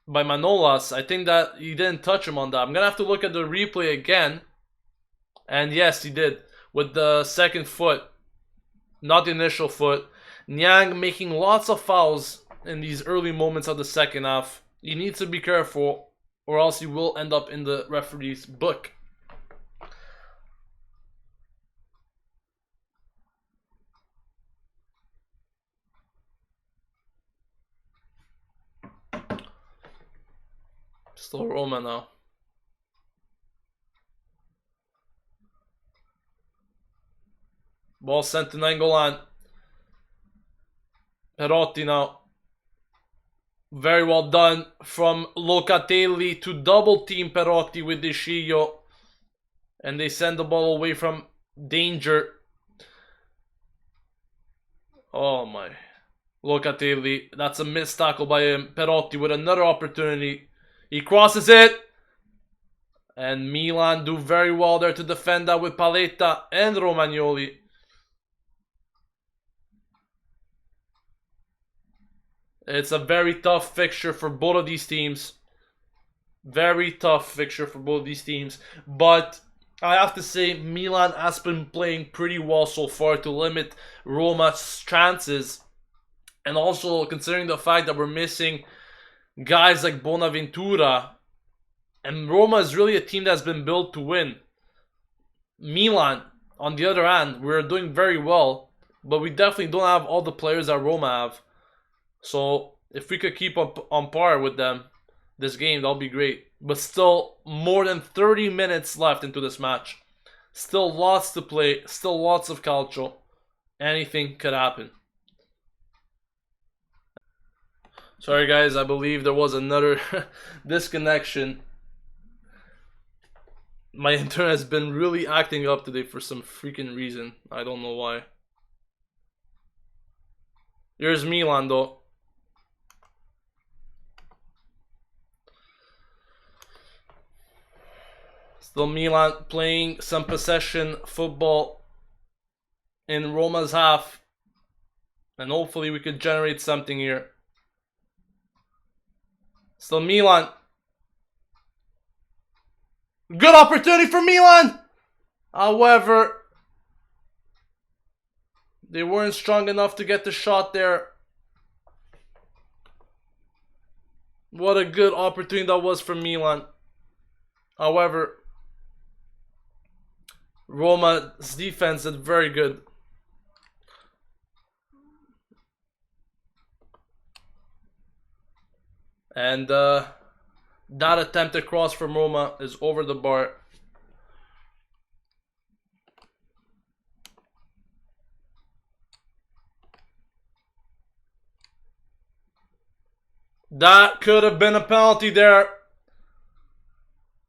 By Manolas. I think that he didn't touch him on that. I'm going to have to look at the replay again. And yes, he did. With the second foot. Not the initial foot. Niang making lots of fouls in these early moments of the second half. You need to be careful or else you will end up in the referee's book. Still Roma now. Ball sent to Nainggolan. Perotti now. Very well done from Locatelli to double team Perotti with Desciglio. And they send the ball away from danger. Oh my. Locatelli. That's a missed tackle by him. Perotti with another opportunity. He crosses it. And Milan do very well there to defend that with Paletta and Romagnoli. It's a very tough fixture for both of these teams. Very tough fixture for both of these teams. But I have to say, Milan has been playing pretty well so far to limit Roma's chances. And also, considering the fact that we're missing guys like Bonaventura, and Roma is really a team that's been built to win. Milan, on the other hand, we're doing very well, but we definitely don't have all the players that Roma have. So, if we could keep up on par with them this game, that'll be great. But still, more than 30 minutes left into this match. Still lots to play, still lots of calcio. Anything could happen. Sorry guys, I believe there was another disconnection. My internet has been really acting up today for some freaking reason. I don't know why. Here's Milan though. Still Milan playing some possession football in Roma's half. And hopefully we could generate something here. Still Milan. Good opportunity for Milan! However, they weren't strong enough to get the shot there. What a good opportunity that was for Milan. However, Roma's defense did very good. And that attempted cross from Roma is over the bar. That could have been a penalty there.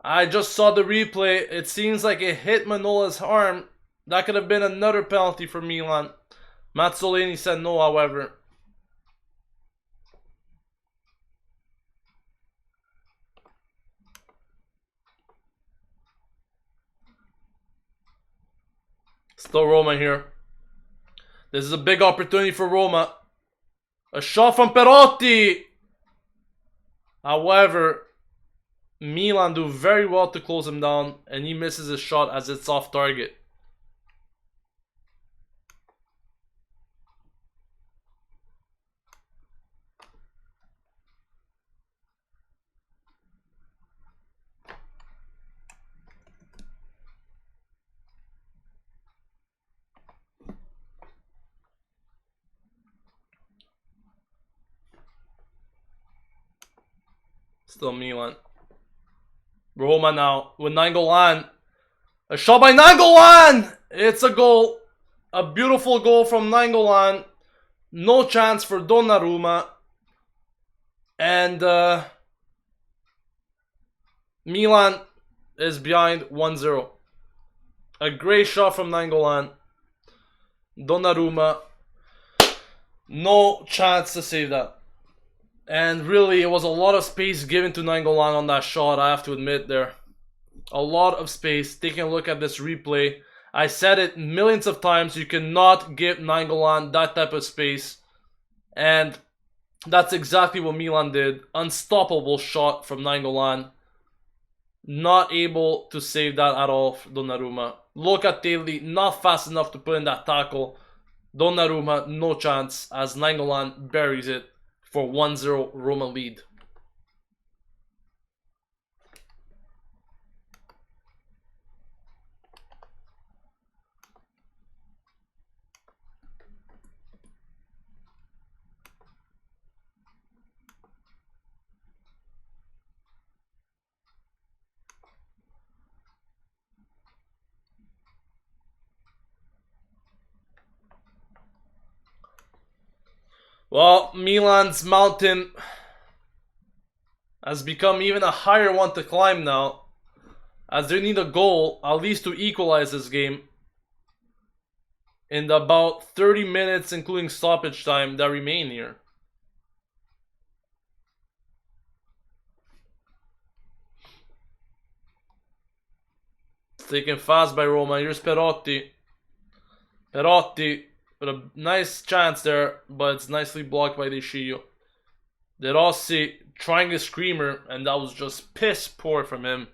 I just saw the replay. It seems like it hit Manola's arm. That could have been another penalty for Milan. Mazzolini said no, however. Still Roma here. This is a big opportunity for Roma. A shot from Perotti. However, Milan do very well to close him down, and he misses his shot as it's off target. Still Milan. Roma now with Nainggolan. A shot by Nainggolan! It's a goal. A beautiful goal from Nainggolan. No chance for Donnarumma. And Milan is behind 1-0. A great shot from Nainggolan. Donnarumma. No chance to save that. And really, it was a lot of space given to Nainggolan on that shot, I have to admit there. A lot of space. Taking a look at this replay, I said it millions of times, you cannot give Nainggolan that type of space. And that's exactly what Milan did. Unstoppable shot from Nainggolan. Not able to save that at all for Donnarumma. Locatelli not fast enough to put in that tackle. Donnarumma no chance as Nainggolan buries it for 1-0 Roma lead. Well, Milan's mountain has become even a higher one to climb now, as they need a goal at least to equalize this game in about 30 minutes, including stoppage time, that remain here. It's taken fast by Roma. Here's Perotti. Perotti with a nice chance there, but it's nicely blocked by De Sciglio. De Rossi trying a screamer, and that was just piss poor from him.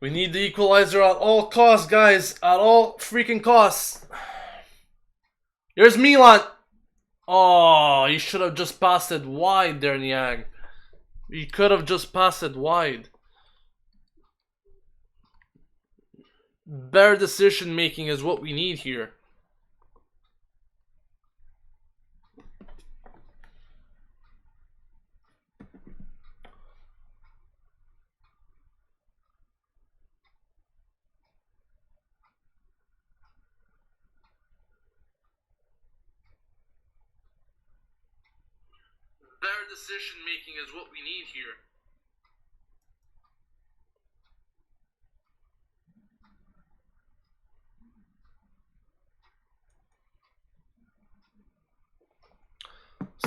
We need the equalizer at all costs, guys. At all freaking costs. Here's Milan. Oh, he should have just passed it wide there, Niang. He could have just passed it wide. Better decision making is what we need here. Better decision making is what we need here.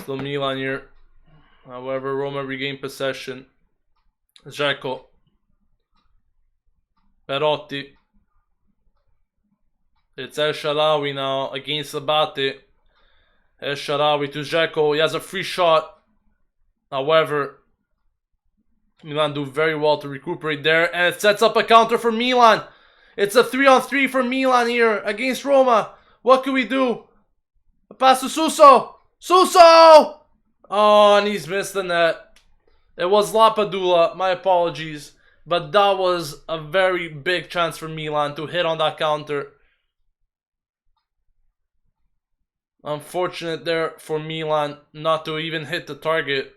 Still Milan here. However, Roma regained possession. Dzeko. Perotti. It's El Shaarawy now against Abate. El Shaarawy to Dzeko. He has a free shot. However, Milan do very well to recuperate there, and it sets up a counter for Milan. It's a 3-on-3 for Milan here against Roma. What can we do? A pass to Suso. Suso! Oh, and he's missed the net. It was Lapadula. My apologies. But that was a very big chance for Milan to hit on that counter. Unfortunate there for Milan not to even hit the target.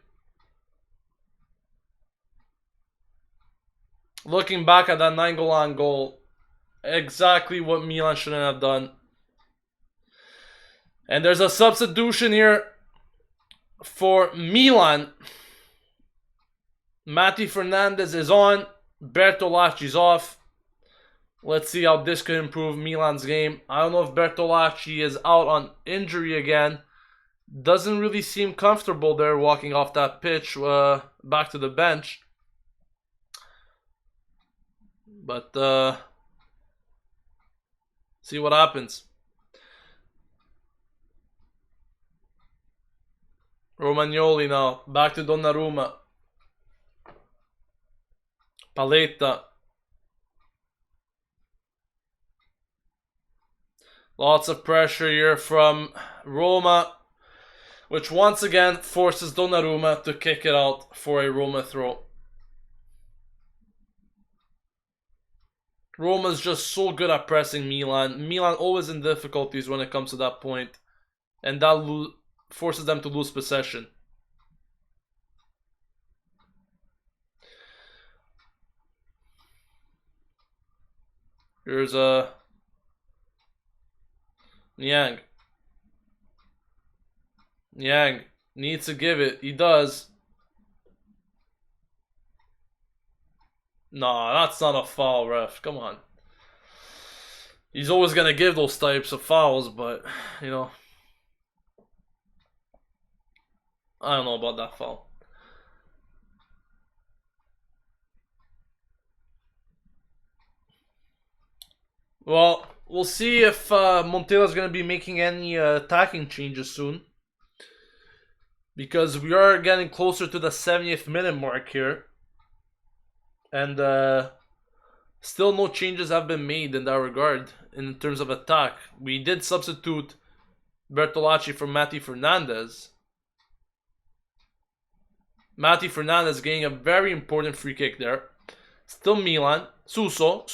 Looking back at that Nainggolan goal, exactly what Milan shouldn't have done. And there's a substitution here for Milan. Matti Fernandez is on. Bertolacci's off. Let's see how this could improve Milan's game. I don't know if Bertolacci is out on injury again. Doesn't really seem comfortable there walking off that pitch back to the bench. But see what happens. Romagnoli now. Back to Donnarumma. Paletta. Lots of pressure here from Roma, which once again forces Donnarumma to kick it out for a Roma throw. Roma's just so good at pressing Milan. Milan always in difficulties when it comes to that point, and that forces them to lose possession. Here's Niang. Niang needs to give it. He does. Nah, that's not a foul, ref. Come on. He's always going to give those types of fouls, but, you know. I don't know about that foul. Well, we'll see if Montero's going to be making any attacking changes soon. Because we are getting closer to the 70th minute mark here. And still no changes have been made in that regard in terms of attack. We did substitute Bertolacci for Matti Fernandez. Matti Fernandez getting a very important free kick there. Still Milan. Suso.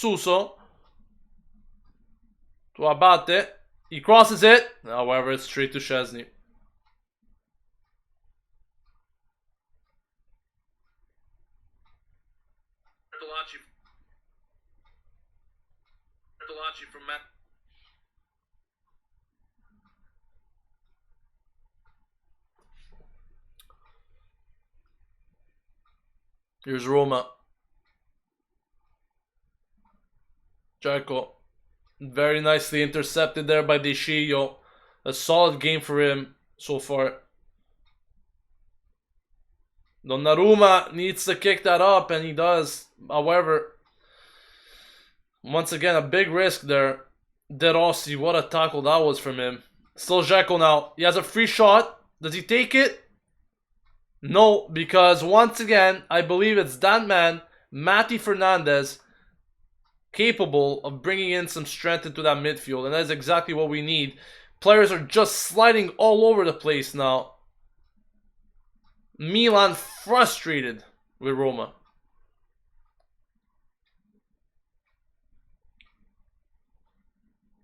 To Abate. He crosses it. However, it's straight to Szczesny. From Matt. Here's Roma. Jarko. Very nicely intercepted there by Descio. A solid game for him so far. Donnarumma needs to kick that up, and he does. However, once again, a big risk there. De Rossi, what a tackle that was from him. Still Dzeko now. He has a free shot. Does he take it? No, because once again, I believe it's that man, Matty Fernandez, capable of bringing in some strength into that midfield. And that is exactly what we need. Players are just sliding all over the place now. Milan frustrated with Roma.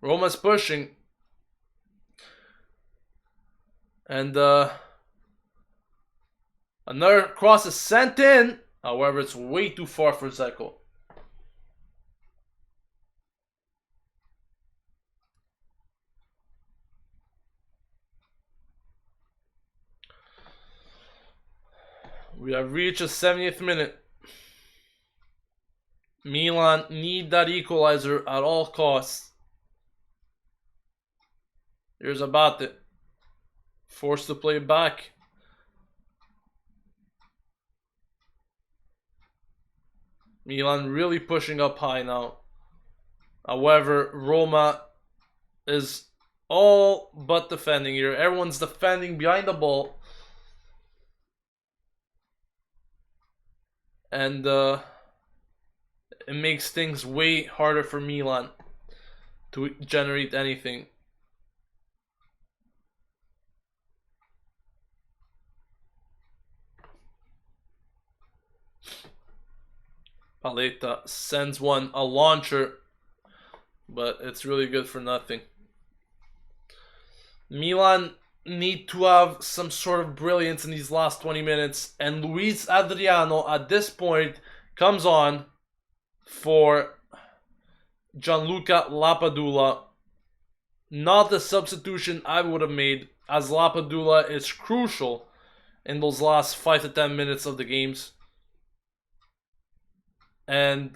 Roma's pushing. And another cross is sent in. However, it's way too far for Dzeko. We have reached the 70th minute. Milan need that equalizer at all costs. Here's Abate. Forced to play back. Milan really pushing up high now. However, Roma is all but defending here. Everyone's defending behind the ball. And it makes things way harder for Milan to generate anything. Paletta sends one, a launcher, but it's really good for nothing. Milan need to have some sort of brilliance in these last 20 minutes, and Luis Adriano at this point comes on for Gianluca Lapadula. Not the substitution I would have made, as Lapadula is crucial in those last 5 to 10 minutes of the games. And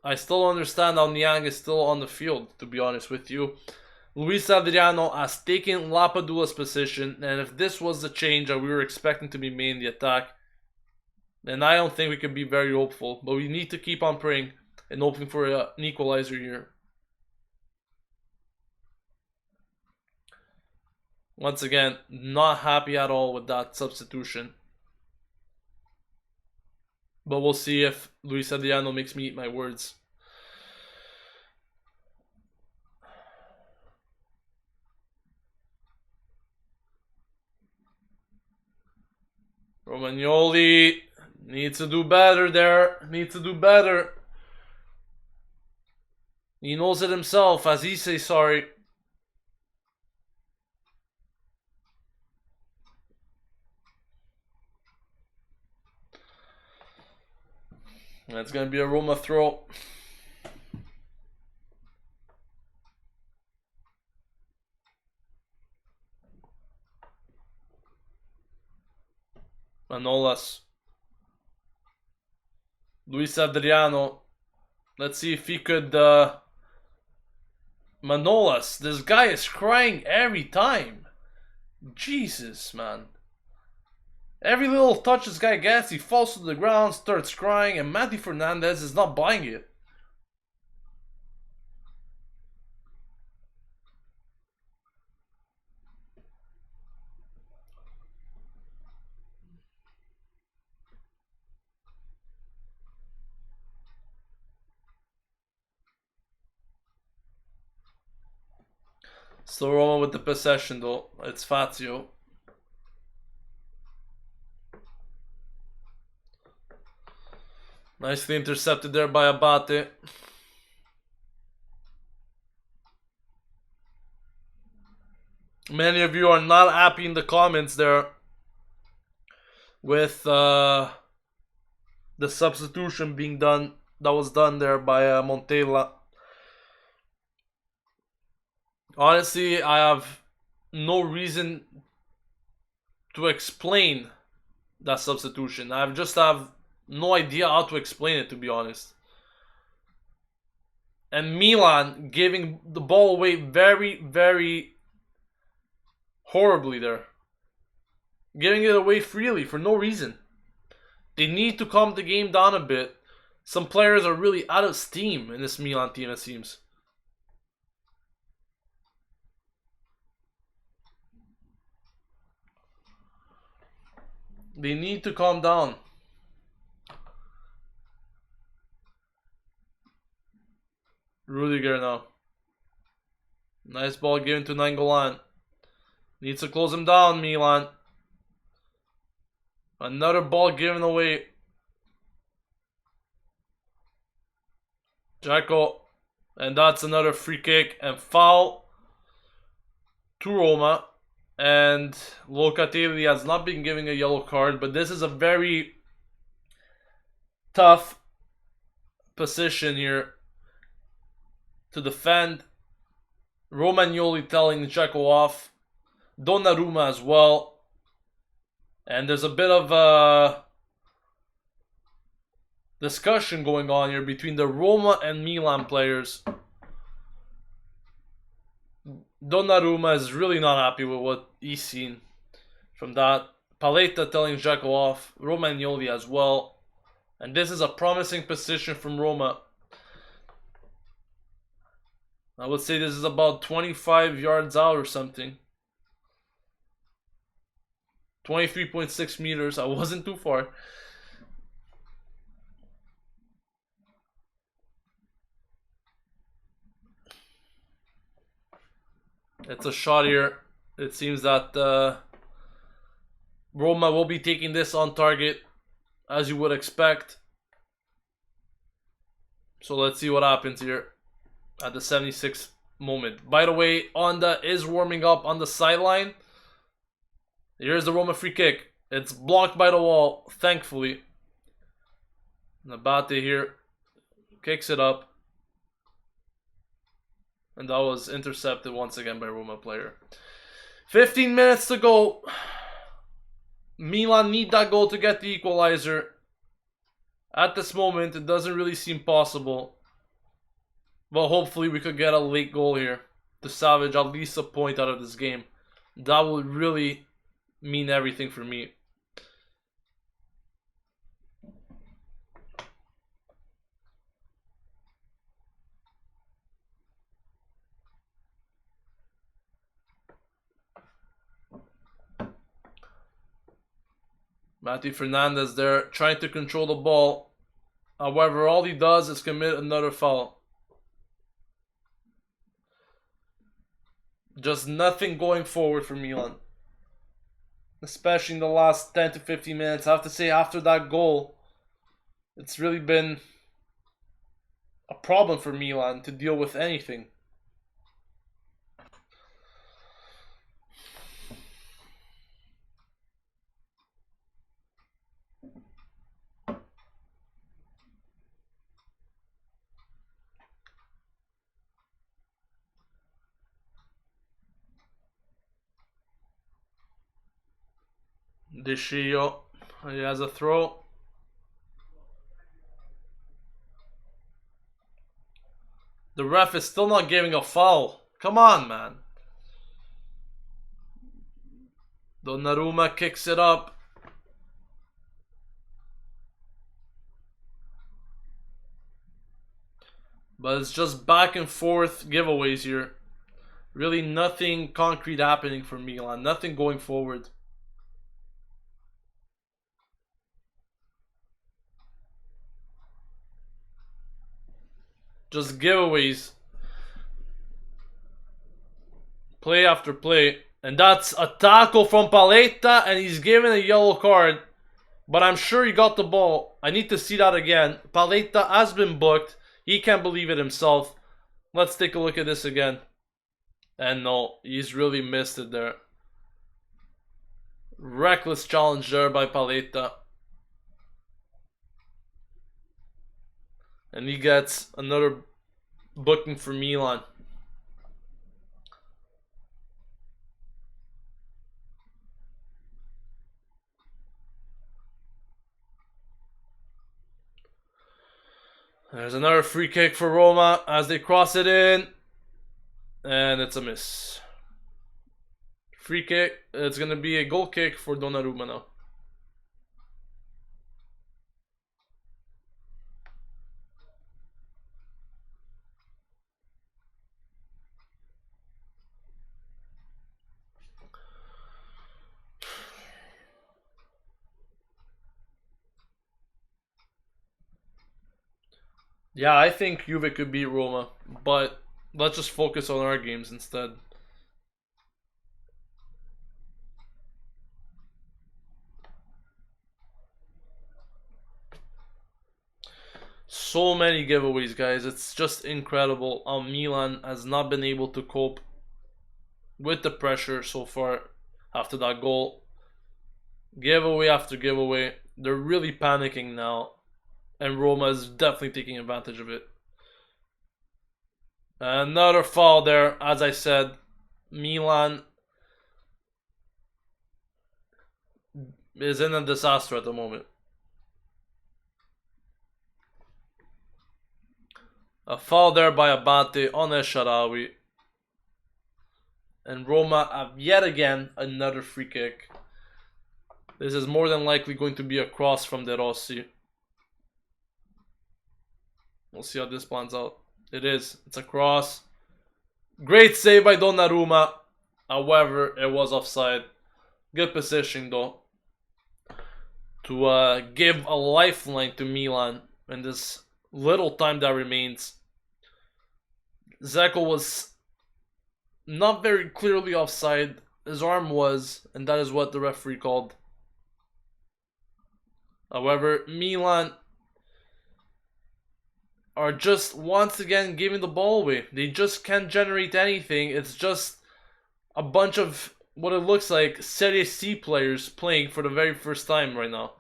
I still understand how Niang is still on the field, to be honest with you. Luis Adriano has taken Lapadula's position, and if this was the change that we were expecting to be made in the attack, then I don't think we can be very hopeful. But we need to keep on praying and hoping for an equalizer here. Once again, not happy at all with that substitution. But we'll see if Luis Adriano makes me eat my words. Romagnoli needs to do better there. Needs to do better. He knows it himself, as he says sorry. That's going to be a Roma throw. Manolas. Luis Adriano. Let's see if he could... Manolas. This guy is crying every time. Jesus, man. Every little touch this guy gets, he falls to the ground, starts crying, and Matty Fernandez is not buying it. Still Roma with the possession though. It's Fazio. Nicely intercepted there by Abate. Many of you are not happy in the comments there with the substitution being done, that was done there by Montella. Honestly, I have no reason to explain that substitution. I just have no idea how to explain it, to be honest. And Milan giving the ball away very, very horribly there. Giving it away freely for no reason. They need to calm the game down a bit. Some players are really out of steam in this Milan team, it seems. They need to calm down. Rudiger now. Nice ball given to Nainggolan. Needs to close him down, Milan. Another ball given away. Dzeko. And that's another free kick and foul to Roma. And Locatelli has not been giving a yellow card, but this is a very tough position here to defend. Romagnoli telling Dzeko off. Donnarumma as well. And there's a bit of a discussion going on here between the Roma and Milan players. Donnarumma is really not happy with what he's seen from that. Paletta telling Dzeko off. Romagnoli as well. And this is a promising position from Roma. I would say this is about 25 yards out or something. 23.6 meters. I wasn't too far. It's a shot here. It seems that Roma will be taking this on target, as you would expect. So let's see what happens here at the 76th moment. By the way, Onda is warming up on the sideline. Here's the Roma free kick. It's blocked by the wall, thankfully. Nabate here kicks it up. And that was intercepted once again by Roma player. 15 minutes to go. Milan need that goal to get the equalizer. At this moment, it doesn't really seem possible. But hopefully we could get a late goal here to salvage at least a point out of this game. That would really mean everything for me. Matthew Fernandez there trying to control the ball. However, all he does is commit another foul. Just nothing going forward for Milan. Especially in the last 10 to 15 minutes. I have to say, after that goal, it's really been a problem for Milan to deal with anything. Deschio, he has a throw. The ref is still not giving a foul. Come on, man. Donnarumma kicks it up. But it's just back and forth giveaways here. Really nothing concrete happening for Milan. Nothing going forward. Just giveaways. Play after play. And that's a tackle from Paletta, and he's given a yellow card. But I'm sure he got the ball. I need to see that again. Paletta has been booked. He can't believe it himself. Let's take a look at this again. And no, he's really missed it there. Reckless challenge there by Paletta. And he gets another booking for Milan. There's another free kick for Roma as they cross it in. And it's a miss. Free kick. It's going to be a goal kick for Donnarumma now. Yeah, I think Juve could beat Roma, but let's just focus on our games instead. So many giveaways, guys. It's just incredible how Milan has not been able to cope with the pressure so far after that goal. Giveaway after giveaway. They're really panicking now. And Roma is definitely taking advantage of it. Another foul there, as I said. Milan is in a disaster at the moment. A foul there by Abate on El Shaarawy. And Roma have yet again another free kick. This is more than likely going to be a cross from De Rossi. We'll see how this plans out. It is. It's a cross. Great save by Donnarumma. However, it was offside. Good position though. To give a lifeline to Milan in this little time that remains. Dzeko was not very clearly offside. His arm was, and that is what the referee called. However, Milan are just once again giving the ball away. They just can't generate anything. It's just a bunch of what it looks like Serie C players playing for the very first time right now.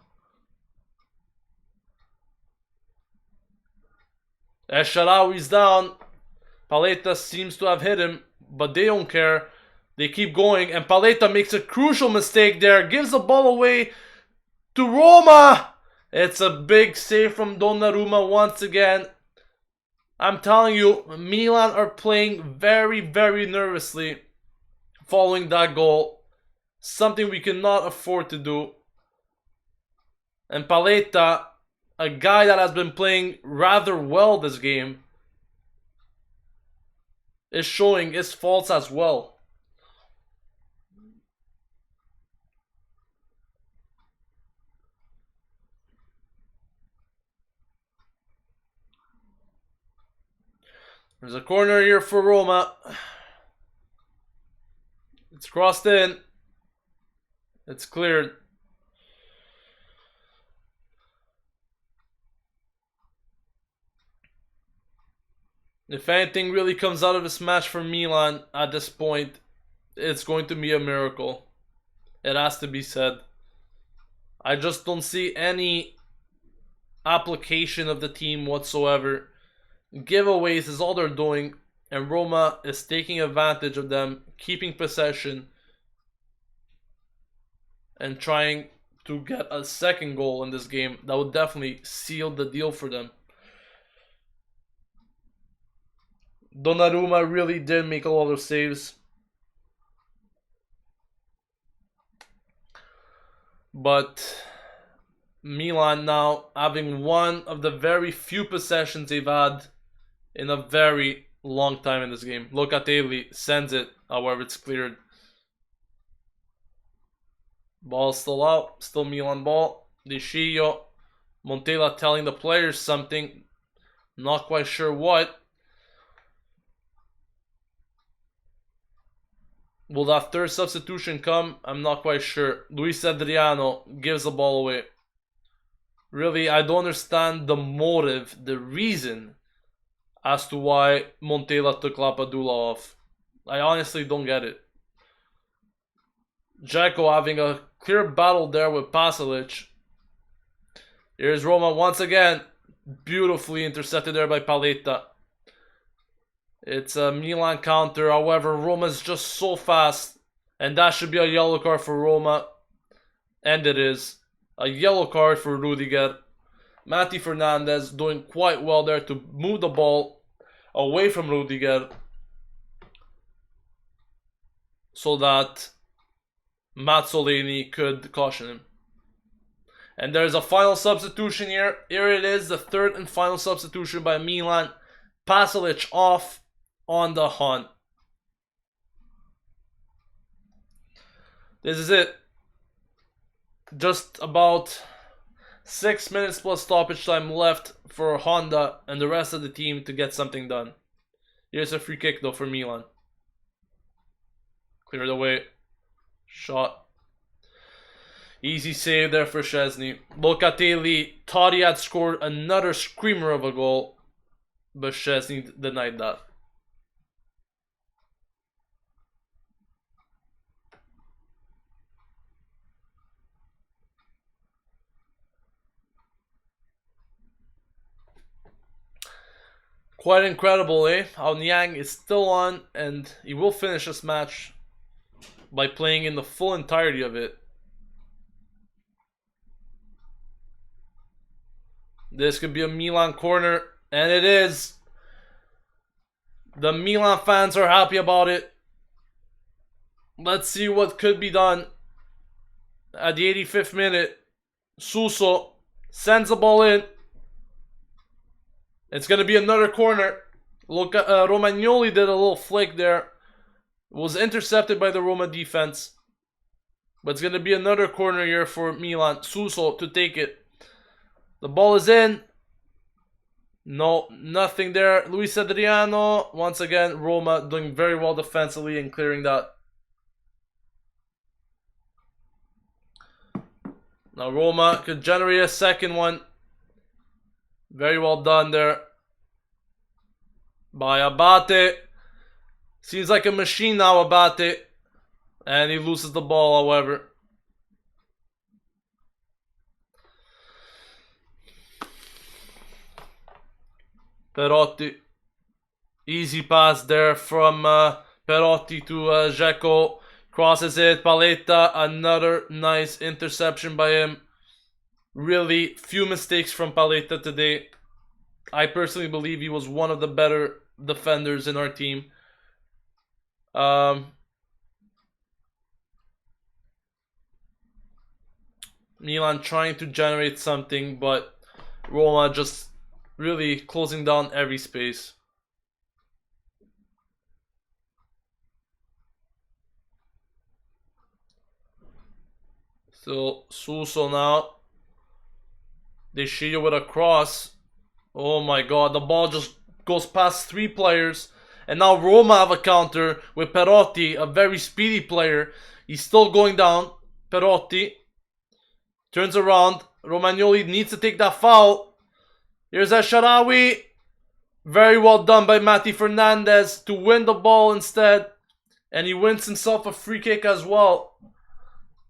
El Shaarawy's down. Paletta seems to have hit him, but they don't care. They keep going, and Paletta makes a crucial mistake there. Gives the ball away to Roma. It's a big save from Donnarumma once again. I'm telling you, Milan are playing very, very nervously following that goal. Something we cannot afford to do. And Paletta, a guy that has been playing rather well this game, is showing his faults as well. There's a corner here for Roma. It's crossed in. It's cleared. If anything really comes out of this match for Milan at this point, it's going to be a miracle. It has to be said. I just don't see any application of the team whatsoever. Giveaways is all they're doing, and Roma is taking advantage of them, keeping possession, and trying to get a second goal in this game that would definitely seal the deal for them. Donnarumma really did make a lot of saves. But Milan now having one of the very few possessions they've had in a very long time in this game. Locatelli sends it, however it's cleared. Ball still out, still Milan ball. Deschillo, Montella telling the players something, not quite sure what. Will that third substitution come? I'm not quite sure. Luis Adriano gives the ball away. Really, I don't understand the motive, the reason as to why Montella took Lapadula off. I honestly don't get it. Dzeko having a clear battle there with Pasalic. Here's Roma once again. Beautifully intercepted there by Paletta. It's a Milan counter. However, Roma's just so fast. And that should be a yellow card for Roma. And it is. A yellow card for Rudiger. Mati Fernandez doing quite well there to move the ball away from Rudiger. So that Mazzolini could caution him. And there's a final substitution here. Here it is, the third and final substitution by Milan. Pasalic off on the hunt. This is it. Just about 6 minutes plus stoppage time left for Honda and the rest of the team to get something done. Here's a free kick though for Milan. Cleared away. Shot. Easy save there for Szczesny. Locatelli thought he had scored another screamer of a goal, but Szczesny denied that. Quite incredible, eh? How Niang is still on, and he will finish this match by playing in the full entirety of it. This could be a Milan corner, and it is. The Milan fans are happy about it. Let's see what could be done. At the 85th minute, Suso sends the ball in. It's going to be another corner. Look, Romagnoli did a little flick there. It was intercepted by the Roma defense. But it's going to be another corner here for Milan. Suso to take it. The ball is in. No, nothing there. Luis Adriano. Once again, Roma doing very well defensively and clearing that. Now Roma could generate a second one. Very well done there by Abate. Seems like a machine now, Abate. And he loses the ball, however. Perotti. Easy pass there from Perotti to Dzeko. Crosses it. Paletta. Another nice interception by him. Really few mistakes from Paletta today. I personally believe he was one of the better defenders in our team. Milan trying to generate something, but Roma just really closing down every space. So Suso now. De Gea with a cross. Oh my god, the ball just goes past 3 players. And now Roma have a counter with Perotti, a very speedy player. He's still going down. Perotti turns around. Romagnoli needs to take that foul. Here's Asharawi. Very well done by Mati Fernandez to win the ball instead. And he wins himself a free kick as well.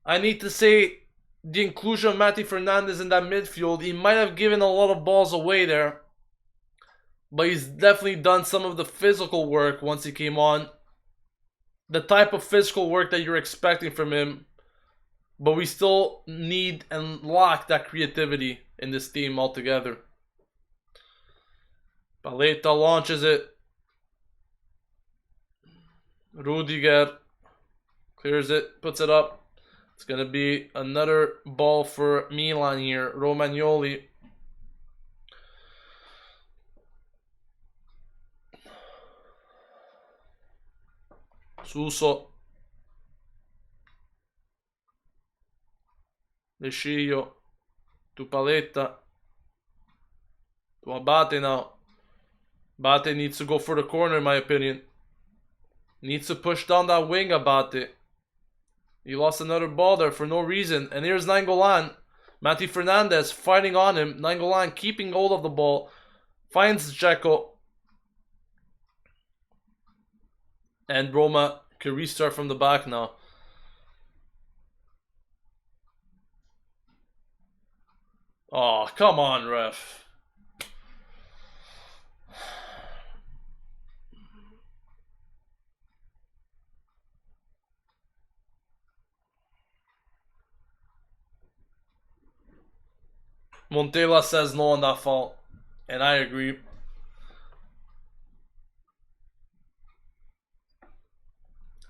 I need to say, the inclusion of Mati Fernandez in that midfield, he might have given a lot of balls away there. But he's definitely done some of the physical work once he came on. The type of physical work that you're expecting from him. But we still need and lack that creativity in this team altogether. Paletta launches it. Rudiger clears it, puts it up. It's going to be another ball for Milan here. Romagnoli. Suso. De Gea. To Paletta. To Abate now. Abate needs to go for the corner in my opinion. Needs to push down that wing, Abate. He lost another ball there for no reason. And here's Nainggolan. Mati Fernandez fighting on him. Nainggolan keeping hold of the ball. Finds Dzeko. And Roma can restart from the back now. Oh, come on, ref. Montella says no on that foul. And I agree.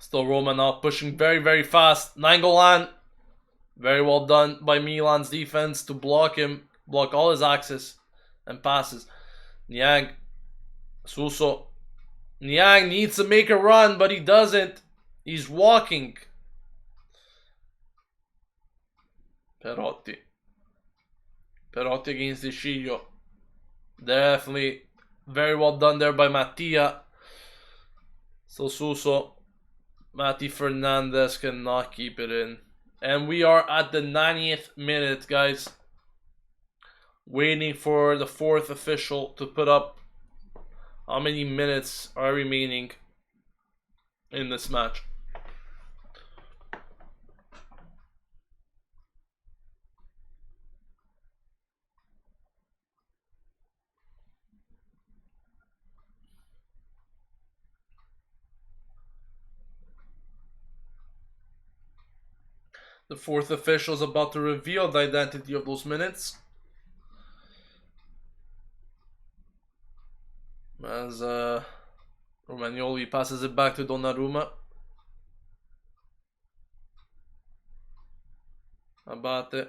Still Roma now pushing very, very fast. Nainggolan. Very well done by Milan's defense to block him. Block all his access and passes. Niang. Suso. Niang needs to make a run, but he doesn't. He's walking. Perotti. Perotti against Desciglio. Definitely very well done there by Mattia. Still Suso. Mati Fernandez cannot keep it in. And we are at the 90th minute, guys. Waiting for the fourth official to put up how many minutes are remaining in this match. The fourth official is about to reveal the identity of those minutes. As Romagnoli passes it back to Donnarumma. Abate.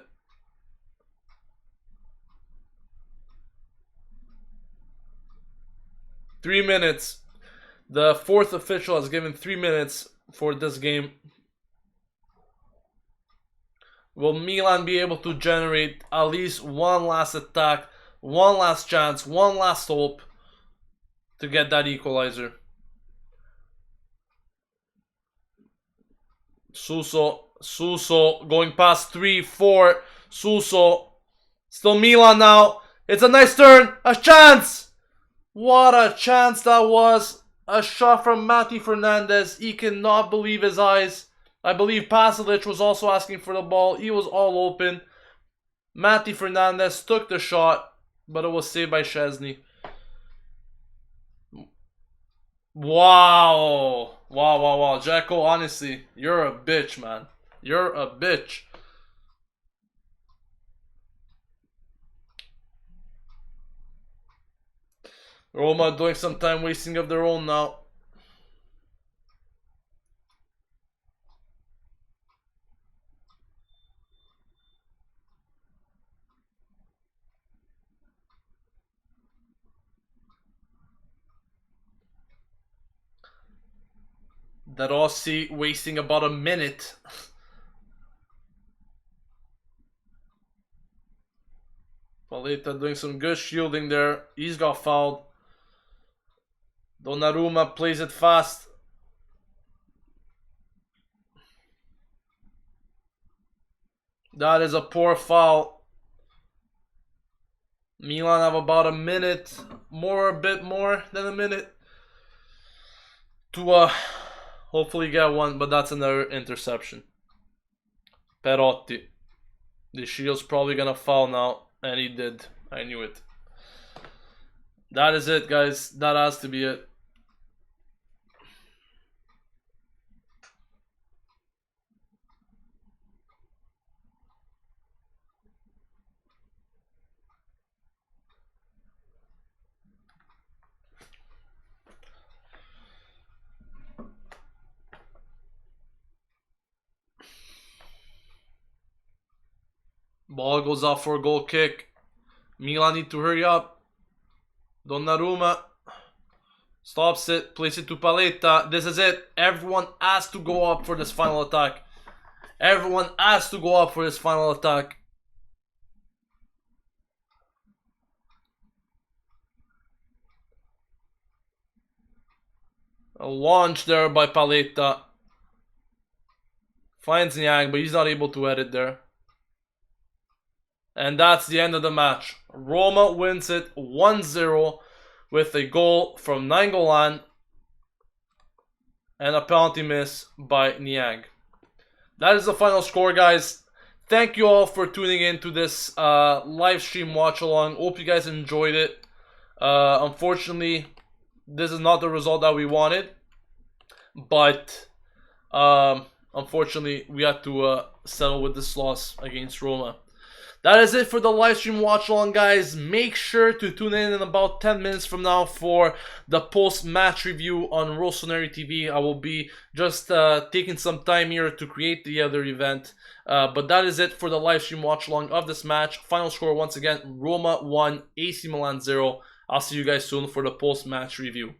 Three minutes. The fourth official has given 3 minutes for this game. Will Milan be able to generate at least one last attack, one last chance, one last hope to get that equalizer? Suso going past 3, 4. Suso. Still Milan now. It's a nice turn. A chance. What a chance that was. A shot from Mati Fernandez. He cannot believe his eyes. I believe Pasalic was also asking for the ball. He was all open. Mati Fernandez took the shot, but it was saved by Szczesny. Wow. Wow. Jacko, honestly, you're a bitch, man. You're a bitch. Roma doing some time wasting of their own now. De Rossi wasting about a minute. Paletta doing some good shielding there. He's got fouled. Donnarumma plays it fast. That is a poor foul. Milan have about a minute, a bit more than a minute to hopefully get one, but that's another interception. Perotti. The shield's probably gonna foul now, and he did. I knew it. That is it, guys. That has to be it. Ball goes out for a goal kick. Milan need to hurry up. Donnarumma stops it, plays it to Paletta. This is it. Everyone has to go up for this final attack. Everyone has to go up for this final attack. A launch there by Paletta. Finds Niang, but he's not able to head it there. And that's the end of the match. Roma wins it 1-0 with a goal from Nainggolan. and a penalty miss by Niang. That is the final score, guys. Thank you all for tuning in to this live stream watch along. Hope you guys enjoyed it. Unfortunately, this is not the result that we wanted, but unfortunately, we had to settle with this loss against Roma. That is it for the live stream watch along, guys. Make sure to tune in about 10 minutes from now for the post-match review on Rossoneri TV. I will be just taking some time here to create the other event. But that is it for the live stream watch along of this match. Final score once again, Roma 1, AC Milan 0. I'll see you guys soon for the post-match review.